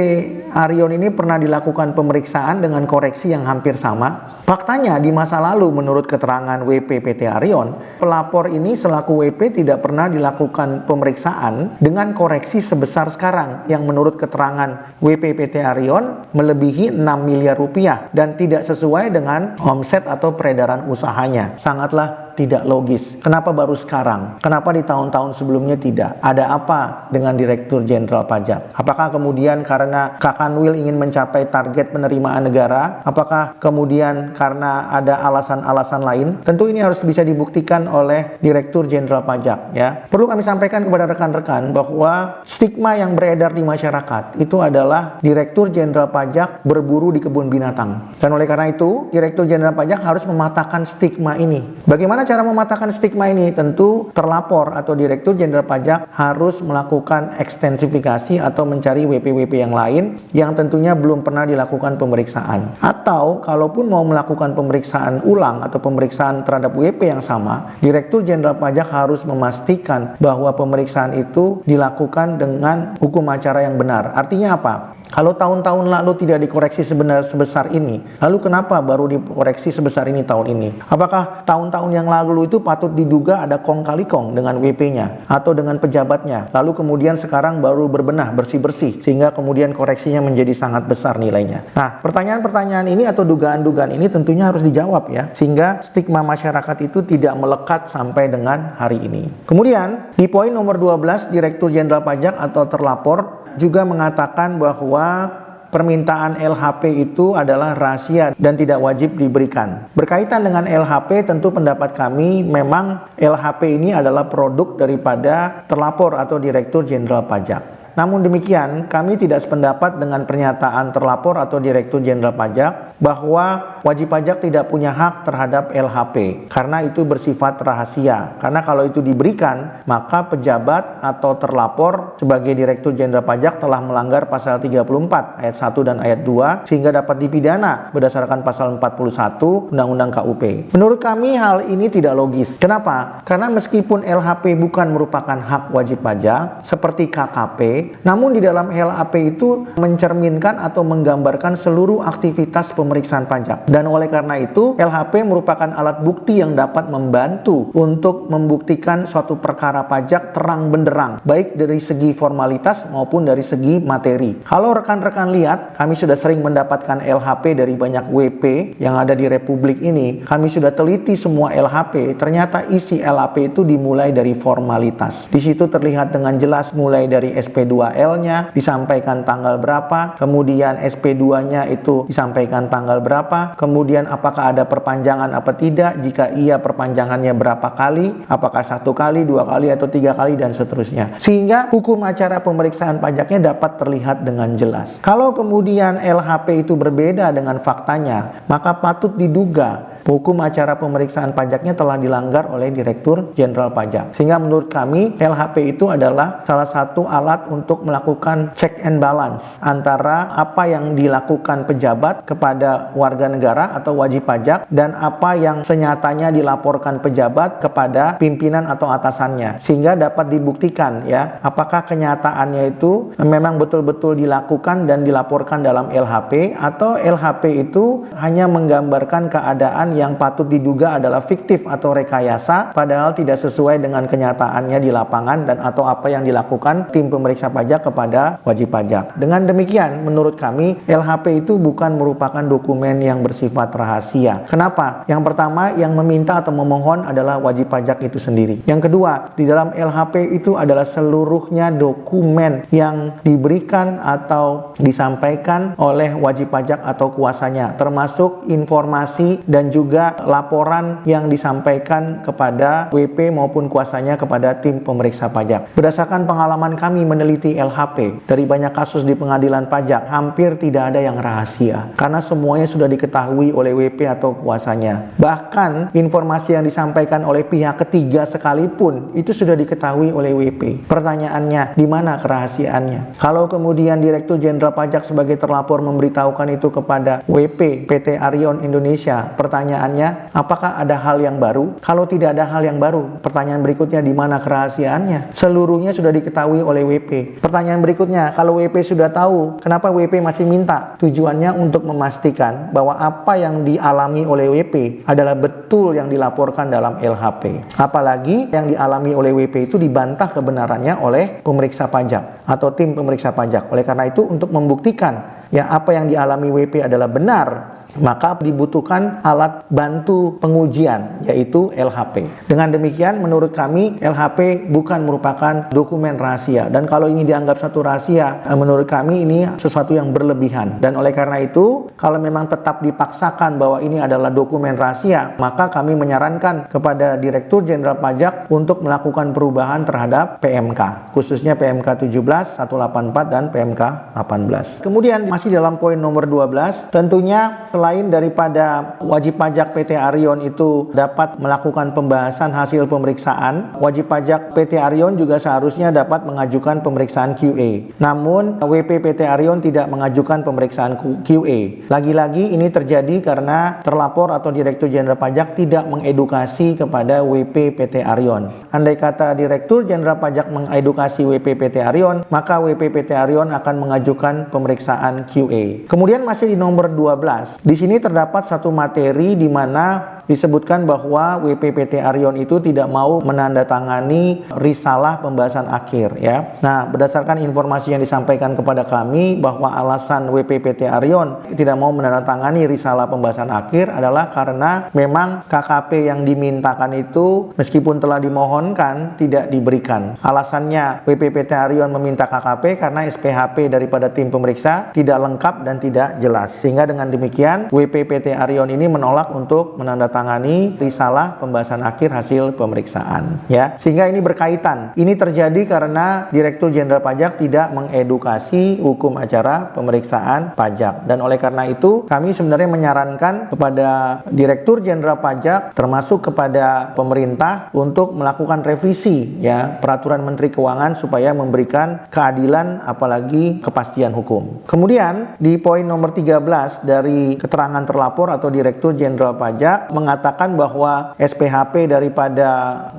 Arion ini pernah dilakukan pemeriksaan dengan koreksi yang hampir sama? Faktanya di masa lalu menurut keterangan WP PT Arion, pelapor ini selaku WP tidak pernah dilakukan pemeriksaan dengan koreksi sebesar sekarang yang menurut keterangan WP PT Arion melebihi 6 miliar rupiah dan tidak sesuai dengan omset atau peredaran usahanya. Sangatlah tidak logis. Kenapa baru sekarang? Kenapa di tahun-tahun sebelumnya tidak? Ada apa dengan Direktur Jenderal Pajak? Apakah kemudian karena Kakanwil ingin mencapai target penerimaan negara? Apakah kemudian karena ada alasan-alasan lain? Tentu ini harus bisa dibuktikan oleh Direktur Jenderal Pajak ya. Perlu kami sampaikan kepada rekan-rekan bahwa stigma yang beredar di masyarakat itu adalah Direktur Jenderal Pajak berburu di kebun binatang. Dan oleh karena itu, Direktur Jenderal Pajak harus mematahkan stigma ini. Bagaimana cara mematahkan stigma ini? Tentu terlapor atau Direktur Jenderal Pajak harus melakukan ekstensifikasi atau mencari WP-WP yang lain yang tentunya belum pernah dilakukan pemeriksaan. Atau kalaupun mau melakukan pemeriksaan ulang atau pemeriksaan terhadap WP yang sama, Direktur Jenderal Pajak harus memastikan bahwa pemeriksaan itu dilakukan dengan hukum acara yang benar. Artinya apa? Kalau tahun-tahun lalu tidak dikoreksi sebesar ini, lalu kenapa baru dikoreksi sebesar ini tahun ini? Apakah tahun-tahun yang lalu itu patut diduga ada kong kali kong dengan WP-nya atau dengan pejabatnya, lalu kemudian sekarang baru berbenah, bersih-bersih, sehingga kemudian koreksinya menjadi sangat besar nilainya? Nah, pertanyaan-pertanyaan ini atau dugaan-dugaan ini tentunya harus dijawab ya, sehingga stigma masyarakat itu tidak melekat sampai dengan hari ini. Kemudian, di poin nomor 12, Direktur Jenderal Pajak atau terlapor juga mengatakan bahwa permintaan LHP itu adalah rahasia dan tidak wajib diberikan. Berkaitan dengan LHP, tentu pendapat kami memang LHP ini adalah produk daripada terlapor atau Direktur Jenderal Pajak. Namun demikian, kami tidak sependapat dengan pernyataan terlapor atau Direktur Jenderal Pajak bahwa wajib pajak tidak punya hak terhadap LHP karena itu bersifat rahasia. Karena kalau itu diberikan, maka pejabat atau terlapor sebagai Direktur Jenderal Pajak telah melanggar pasal 34 ayat 1 dan ayat 2 sehingga dapat dipidana berdasarkan pasal 41 Undang-Undang KUP. Menurut kami hal ini tidak logis. Kenapa? Karena meskipun LHP bukan merupakan hak wajib pajak seperti KKP, namun di dalam LHP itu mencerminkan atau menggambarkan seluruh aktivitas pemeriksaan pajak. Dan oleh karena itu, LHP merupakan alat bukti yang dapat membantu untuk membuktikan suatu perkara pajak terang benderang, baik dari segi formalitas maupun dari segi materi. Kalau rekan-rekan lihat, kami sudah sering mendapatkan LHP dari banyak WP yang ada di Republik ini. Kami sudah teliti semua LHP, ternyata isi LHP itu dimulai dari formalitas. Di situ terlihat dengan jelas mulai dari SP2L-nya disampaikan tanggal berapa, kemudian SP2-nya itu disampaikan tanggal berapa, kemudian apakah ada perpanjangan apa tidak, jika iya perpanjangannya berapa kali, apakah 1 kali, 2 kali, atau 3 kali, dan seterusnya. Sehingga hukum acara pemeriksaan pajaknya dapat terlihat dengan jelas. Kalau kemudian LHP itu berbeda dengan faktanya, maka patut diduga hukum acara pemeriksaan pajaknya telah dilanggar oleh Direktur Jenderal Pajak. Sehingga menurut kami LHP itu adalah salah satu alat untuk melakukan check and balance antara apa yang dilakukan pejabat kepada warga negara atau wajib pajak dan apa yang senyatanya dilaporkan pejabat kepada pimpinan atau atasannya, sehingga dapat dibuktikan ya apakah kenyataannya itu memang betul-betul dilakukan dan dilaporkan dalam LHP atau LHP itu hanya menggambarkan keadaan yang patut diduga adalah fiktif atau rekayasa, padahal tidak sesuai dengan kenyataannya di lapangan dan atau apa yang dilakukan tim pemeriksa pajak kepada wajib pajak. Dengan demikian, menurut kami, LHP itu bukan merupakan dokumen yang bersifat rahasia. Kenapa? Yang pertama, yang meminta atau memohon adalah wajib pajak itu sendiri. Yang kedua, di dalam LHP itu adalah seluruhnya dokumen yang diberikan atau disampaikan oleh wajib pajak atau kuasanya, termasuk informasi dan juga laporan yang disampaikan kepada WP maupun kuasanya kepada tim pemeriksa pajak. Berdasarkan pengalaman kami meneliti LHP dari banyak kasus di pengadilan pajak, hampir tidak ada yang rahasia karena semuanya sudah diketahui oleh WP atau kuasanya. Bahkan informasi yang disampaikan oleh pihak ketiga sekalipun itu sudah diketahui oleh WP. Pertanyaannya, di mana kerahasiaannya? Kalau kemudian Direktur Jenderal Pajak sebagai terlapor memberitahukan itu kepada WP PT Arion Indonesia, pertanyaannya, apakah ada hal yang baru? Kalau tidak ada hal yang baru, pertanyaan berikutnya, di mana kerahasiaannya? Seluruhnya sudah diketahui oleh WP. Pertanyaan berikutnya, kalau WP sudah tahu, kenapa WP masih minta? Tujuannya untuk memastikan bahwa apa yang dialami oleh WP adalah betul yang dilaporkan dalam LHP. Apalagi yang dialami oleh WP itu dibantah kebenarannya oleh pemeriksa pajak atau tim pemeriksa pajak. Oleh karena itu, untuk membuktikan ya apa yang dialami WP adalah benar, maka dibutuhkan alat bantu pengujian, yaitu LHP. Dengan demikian, menurut kami, LHP bukan merupakan dokumen rahasia. Dan kalau ini dianggap satu rahasia, menurut kami ini sesuatu yang berlebihan. Dan oleh karena itu, kalau memang tetap dipaksakan bahwa ini adalah dokumen rahasia, maka kami menyarankan kepada Direktur Jenderal Pajak untuk melakukan perubahan terhadap PMK, khususnya PMK 17, 184, dan PMK 18. Kemudian, masih dalam poin nomor 12, tentunya selain daripada wajib pajak PT Arion itu dapat melakukan pembahasan hasil pemeriksaan, wajib pajak PT Arion juga seharusnya dapat mengajukan pemeriksaan QA. Namun, WP PT Arion tidak mengajukan pemeriksaan QA. Lagi-lagi ini terjadi karena terlapor atau Direktur Jenderal Pajak tidak mengedukasi kepada WP PT Arion. Andai kata Direktur Jenderal Pajak mengedukasi WP PT Arion, maka WP PT Arion akan mengajukan pemeriksaan QA. Kemudian masih di nomor 12. Di sini terdapat satu materi di mana disebutkan bahwa WP PT Arion itu tidak mau menandatangani risalah pembahasan akhir ya. Nah, berdasarkan informasi yang disampaikan kepada kami bahwa alasan WP PT Arion tidak mau menandatangani risalah pembahasan akhir adalah karena memang KKP yang dimintakan itu meskipun telah dimohonkan tidak diberikan. Alasannya WP PT Arion meminta KKP karena SPHP daripada tim pemeriksa tidak lengkap dan tidak jelas. Sehingga dengan demikian WP PT Arion ini menolak untuk menandatangani risalah pembahasan akhir hasil pemeriksaan ya. Sehingga ini berkaitan. Ini terjadi karena Direktur Jenderal Pajak tidak mengedukasi hukum acara pemeriksaan pajak. Dan oleh karena itu kami sebenarnya menyarankan kepada Direktur Jenderal Pajak termasuk kepada pemerintah untuk melakukan revisi ya peraturan Menteri Keuangan supaya memberikan keadilan apalagi kepastian hukum. Kemudian di poin nomor 13 dari keterangan terlapor atau Direktur Jenderal Pajak mengatakan bahwa SPHP daripada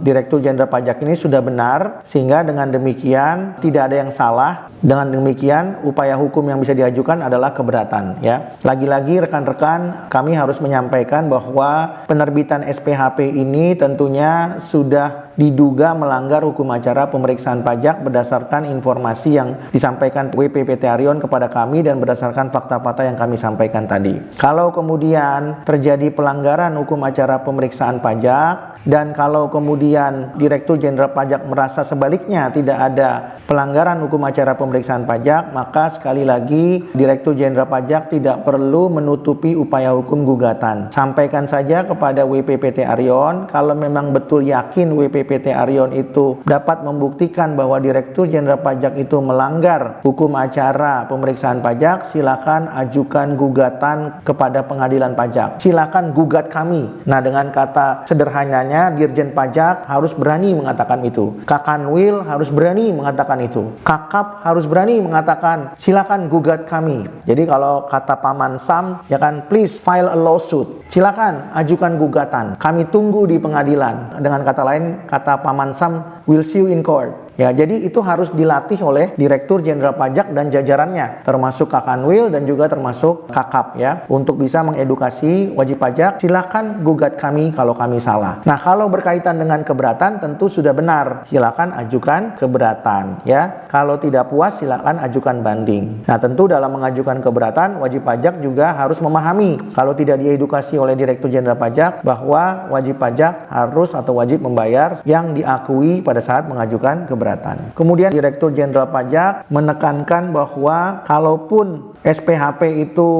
Direktur Jenderal Pajak ini sudah benar, sehingga dengan demikian tidak ada yang salah. Dengan demikian upaya hukum yang bisa diajukan adalah keberatan ya. Lagi-lagi rekan-rekan, kami harus menyampaikan bahwa penerbitan SPHP ini tentunya sudah diduga melanggar hukum acara pemeriksaan pajak berdasarkan informasi yang disampaikan WP PT Arion kepada kami dan berdasarkan fakta-fakta yang kami sampaikan tadi. Kalau kemudian terjadi pelanggaran hukum acara pemeriksaan pajak dan kalau kemudian Direktur Jenderal Pajak merasa sebaliknya tidak ada pelanggaran hukum acara pemeriksaan pajak, maka sekali lagi Direktur Jenderal Pajak tidak perlu menutupi upaya hukum gugatan. Sampaikan saja kepada WP PT Arion kalau memang betul yakin WP PT Arion itu dapat membuktikan bahwa Direktur Jenderal Pajak itu melanggar hukum acara pemeriksaan pajak, silakan ajukan gugatan kepada pengadilan pajak. Silakan gugat kami. Nah, dengan kata sederhananya, Dirjen Pajak harus berani mengatakan itu. Kakanwil harus berani mengatakan itu. Kakap harus berani mengatakan silakan gugat kami. Jadi kalau kata Paman Sam, ya kan, please file a lawsuit. Silakan ajukan gugatan. Kami tunggu di pengadilan. Dengan kata lain, kata Paman Sam, we'll see you in court. Ya, jadi itu harus dilatih oleh Direktur Jenderal Pajak dan jajarannya, termasuk Kakanwil dan juga termasuk Kakap ya, untuk bisa mengedukasi wajib pajak. Silakan gugat kami kalau kami salah. Nah, kalau berkaitan dengan keberatan tentu sudah benar. Silakan ajukan keberatan ya. Kalau tidak puas silakan ajukan banding. Nah, tentu dalam mengajukan keberatan wajib pajak juga harus memahami kalau tidak diedukasi oleh Direktur Jenderal Pajak bahwa wajib pajak harus atau wajib membayar yang diakui pada saat mengajukan keberatan. Kemudian Direktur Jenderal Pajak menekankan bahwa kalaupun SPHP itu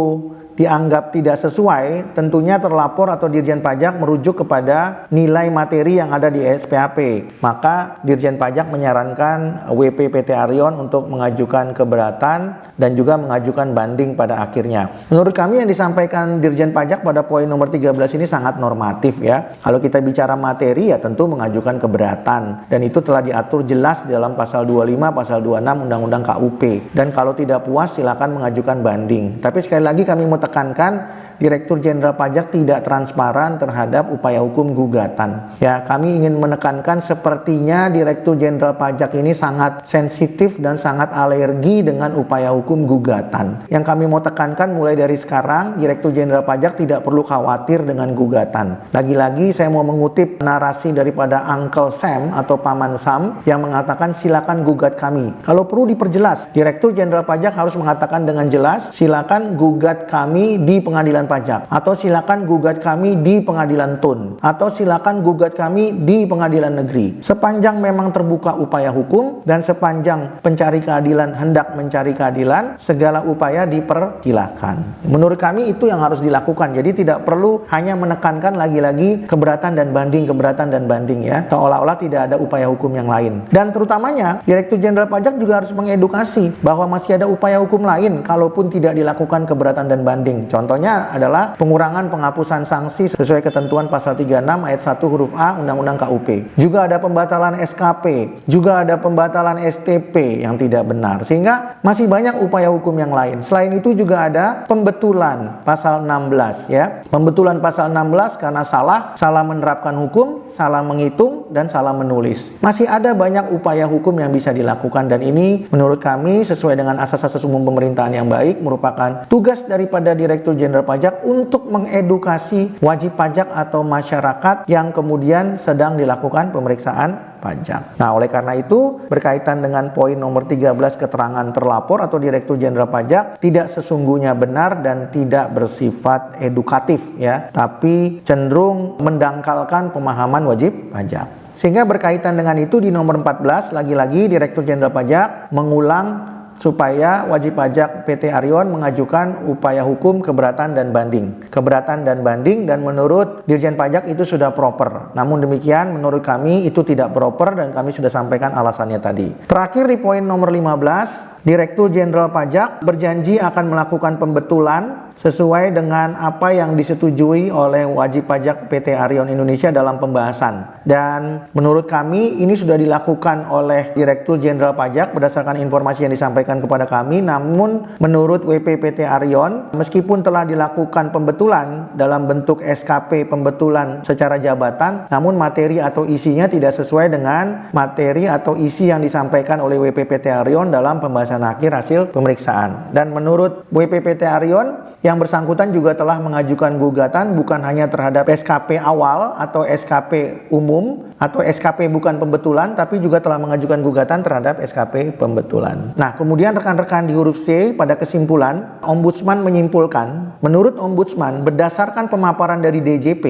dianggap tidak sesuai, tentunya terlapor atau Dirjen Pajak merujuk kepada nilai materi yang ada di SPHP. Maka Dirjen Pajak menyarankan WP PT Arion untuk mengajukan keberatan dan juga mengajukan banding pada akhirnya. Menurut kami yang disampaikan Dirjen Pajak pada poin nomor 13 ini sangat normatif ya. Kalau kita bicara materi ya tentu mengajukan keberatan, dan itu telah diatur jelas dalam pasal 25, pasal 26 Undang-Undang KUP. Dan kalau tidak puas silakan mengajukan banding. Tapi sekali lagi kami mau tekankan, Direktur Jenderal Pajak tidak transparan terhadap upaya hukum gugatan. Ya, kami ingin menekankan sepertinya Direktur Jenderal Pajak ini sangat sensitif dan sangat alergi dengan upaya hukum gugatan. Yang kami mau tekankan mulai dari sekarang, Direktur Jenderal Pajak tidak perlu khawatir dengan gugatan. Lagi-lagi saya mau mengutip narasi daripada Uncle Sam atau Paman Sam yang mengatakan silakan gugat kami. Kalau perlu diperjelas, Direktur Jenderal Pajak harus mengatakan dengan jelas, silakan gugat kami di Pengadilan Pajak, atau silakan gugat kami di Pengadilan Tun, atau silakan gugat kami di Pengadilan Negeri. Sepanjang memang terbuka upaya hukum dan sepanjang pencari keadilan hendak mencari keadilan, segala upaya dipersilahkan. Menurut kami itu yang harus dilakukan. Jadi tidak perlu hanya menekankan lagi-lagi keberatan dan banding ya, seolah-olah tidak ada upaya hukum yang lain. Dan terutamanya Direktur Jenderal Pajak juga harus mengedukasi bahwa masih ada upaya hukum lain kalaupun tidak dilakukan keberatan dan banding. Contohnya adalah pengurangan penghapusan sanksi sesuai ketentuan pasal 36 ayat 1 huruf A Undang-Undang KUP. Juga ada pembatalan SKP, juga ada pembatalan STP yang tidak benar. Sehingga masih banyak upaya hukum yang lain. Selain itu juga ada pembetulan pasal 16 ya. Pembetulan pasal 16 karena salah menerapkan hukum, salah menghitung dan salah menulis. Masih ada banyak upaya hukum yang bisa dilakukan, dan ini menurut kami sesuai dengan asas-asas umum pemerintahan yang baik merupakan tugas daripada Direktur Jenderal Pajak untuk mengedukasi wajib pajak atau masyarakat yang kemudian sedang dilakukan pemeriksaan pajak. Nah, oleh karena itu berkaitan dengan poin nomor 13 keterangan terlapor atau Direktur Jenderal Pajak tidak sesungguhnya benar dan tidak bersifat edukatif ya, tapi cenderung mendangkalkan pemahaman wajib pajak. Sehingga berkaitan dengan itu di nomor 14 lagi-lagi Direktur Jenderal Pajak mengulang supaya wajib pajak PT Arion mengajukan upaya hukum keberatan dan banding. Keberatan dan banding, dan menurut Dirjen Pajak itu sudah proper. Namun demikian menurut kami itu tidak proper dan kami sudah sampaikan alasannya tadi. Terakhir di poin nomor 15, Direktur Jenderal Pajak berjanji akan melakukan pembetulan sesuai dengan apa yang disetujui oleh wajib pajak PT Arion Indonesia dalam pembahasan. Dan menurut kami ini sudah dilakukan oleh Direktur Jenderal Pajak berdasarkan informasi yang disampaikan kepada kami. Namun menurut WP PT Arion, meskipun telah dilakukan pembetulan dalam bentuk SKP pembetulan secara jabatan, namun materi atau isinya tidak sesuai dengan materi atau isi yang disampaikan oleh WP PT Arion dalam pembahasan akhir hasil pemeriksaan. Dan menurut WP PT Arion, yang bersangkutan juga telah mengajukan gugatan bukan hanya terhadap SKP awal atau SKP umum atau SKP bukan pembetulan, tapi juga telah mengajukan gugatan terhadap SKP pembetulan. Nah, kemudian rekan-rekan di huruf C pada kesimpulan, Ombudsman menyimpulkan, menurut Ombudsman berdasarkan pemaparan dari DJP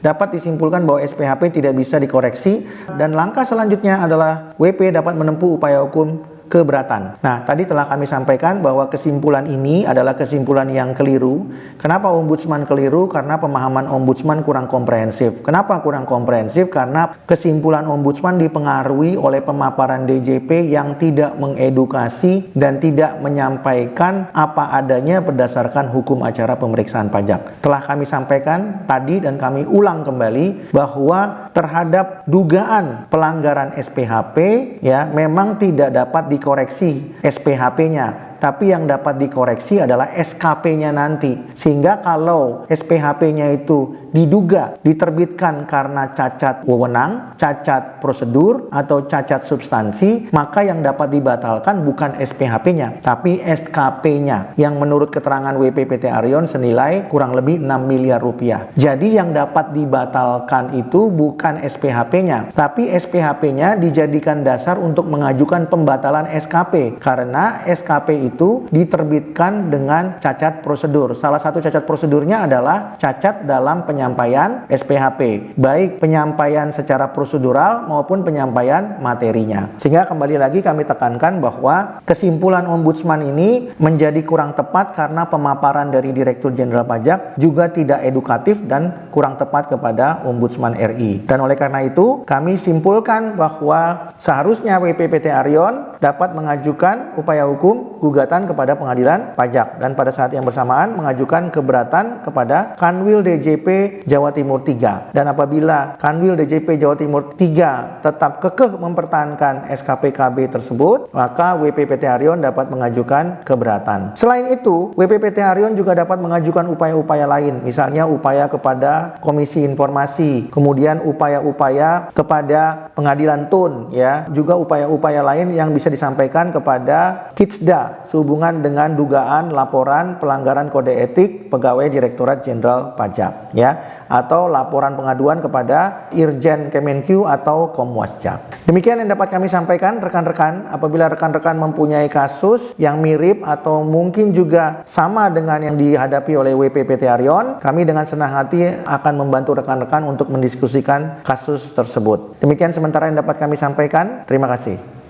dapat disimpulkan bahwa SPHP tidak bisa dikoreksi dan langkah selanjutnya adalah WP dapat menempuh upaya hukum keberatan. Nah, tadi telah kami sampaikan bahwa kesimpulan ini adalah kesimpulan yang keliru. Kenapa Ombudsman keliru? Karena pemahaman Ombudsman kurang komprehensif. Kenapa kurang komprehensif? Karena kesimpulan Ombudsman dipengaruhi oleh pemaparan DJP yang tidak mengedukasi dan tidak menyampaikan apa adanya berdasarkan hukum acara pemeriksaan pajak. Telah kami sampaikan tadi dan kami ulang kembali bahwa terhadap dugaan pelanggaran SPHP ya memang tidak dapat dikoreksi SPHP-nya, tapi yang dapat dikoreksi adalah SKP-nya nanti. Sehingga kalau SPHP-nya itu diduga diterbitkan karena cacat wewenang, cacat prosedur, atau cacat substansi, maka yang dapat dibatalkan bukan SPHP-nya, tapi SKP-nya yang menurut keterangan WP PT Arion senilai kurang lebih 6 miliar rupiah. Jadi yang dapat dibatalkan itu bukan SPHP-nya, tapi SPHP-nya dijadikan dasar untuk mengajukan pembatalan SKP karena SKP itu diterbitkan dengan cacat prosedur. Salah satu cacat prosedurnya adalah cacat dalam penyampaian SPHP, baik penyampaian secara prosedural maupun penyampaian materinya. Sehingga kembali lagi kami tekankan bahwa kesimpulan Ombudsman ini menjadi kurang tepat karena pemaparan dari Direktur Jenderal Pajak juga tidak edukatif dan kurang tepat kepada Ombudsman RI. Dan oleh karena itu kami simpulkan bahwa seharusnya WP PT Arion dapat mengajukan upaya hukum gugatan kepada Pengadilan Pajak dan pada saat yang bersamaan mengajukan keberatan kepada Kanwil DJP Jawa Timur 3. Dan apabila Kanwil DJP Jawa Timur 3 tetap kekeh mempertahankan SKPKB tersebut, maka WP PT Arion dapat mengajukan keberatan. Selain itu, WP PT Arion juga dapat mengajukan upaya-upaya lain, misalnya upaya kepada Komisi Informasi, kemudian upaya-upaya kepada Pengadilan TUN, ya, juga upaya-upaya lain yang bisa disampaikan kepada Kitsda sehubungan dengan dugaan laporan pelanggaran kode etik pegawai Direktorat Jenderal Pajak, ya, atau laporan pengaduan kepada Irjen Kemenq atau Komwasjak. Demikian yang dapat kami sampaikan rekan-rekan. Apabila rekan-rekan mempunyai kasus yang mirip atau mungkin juga sama dengan yang dihadapi oleh WP PT Arion, kami dengan senang hati akan membantu rekan-rekan untuk mendiskusikan kasus tersebut. Demikian sementara yang dapat kami sampaikan. Terima kasih.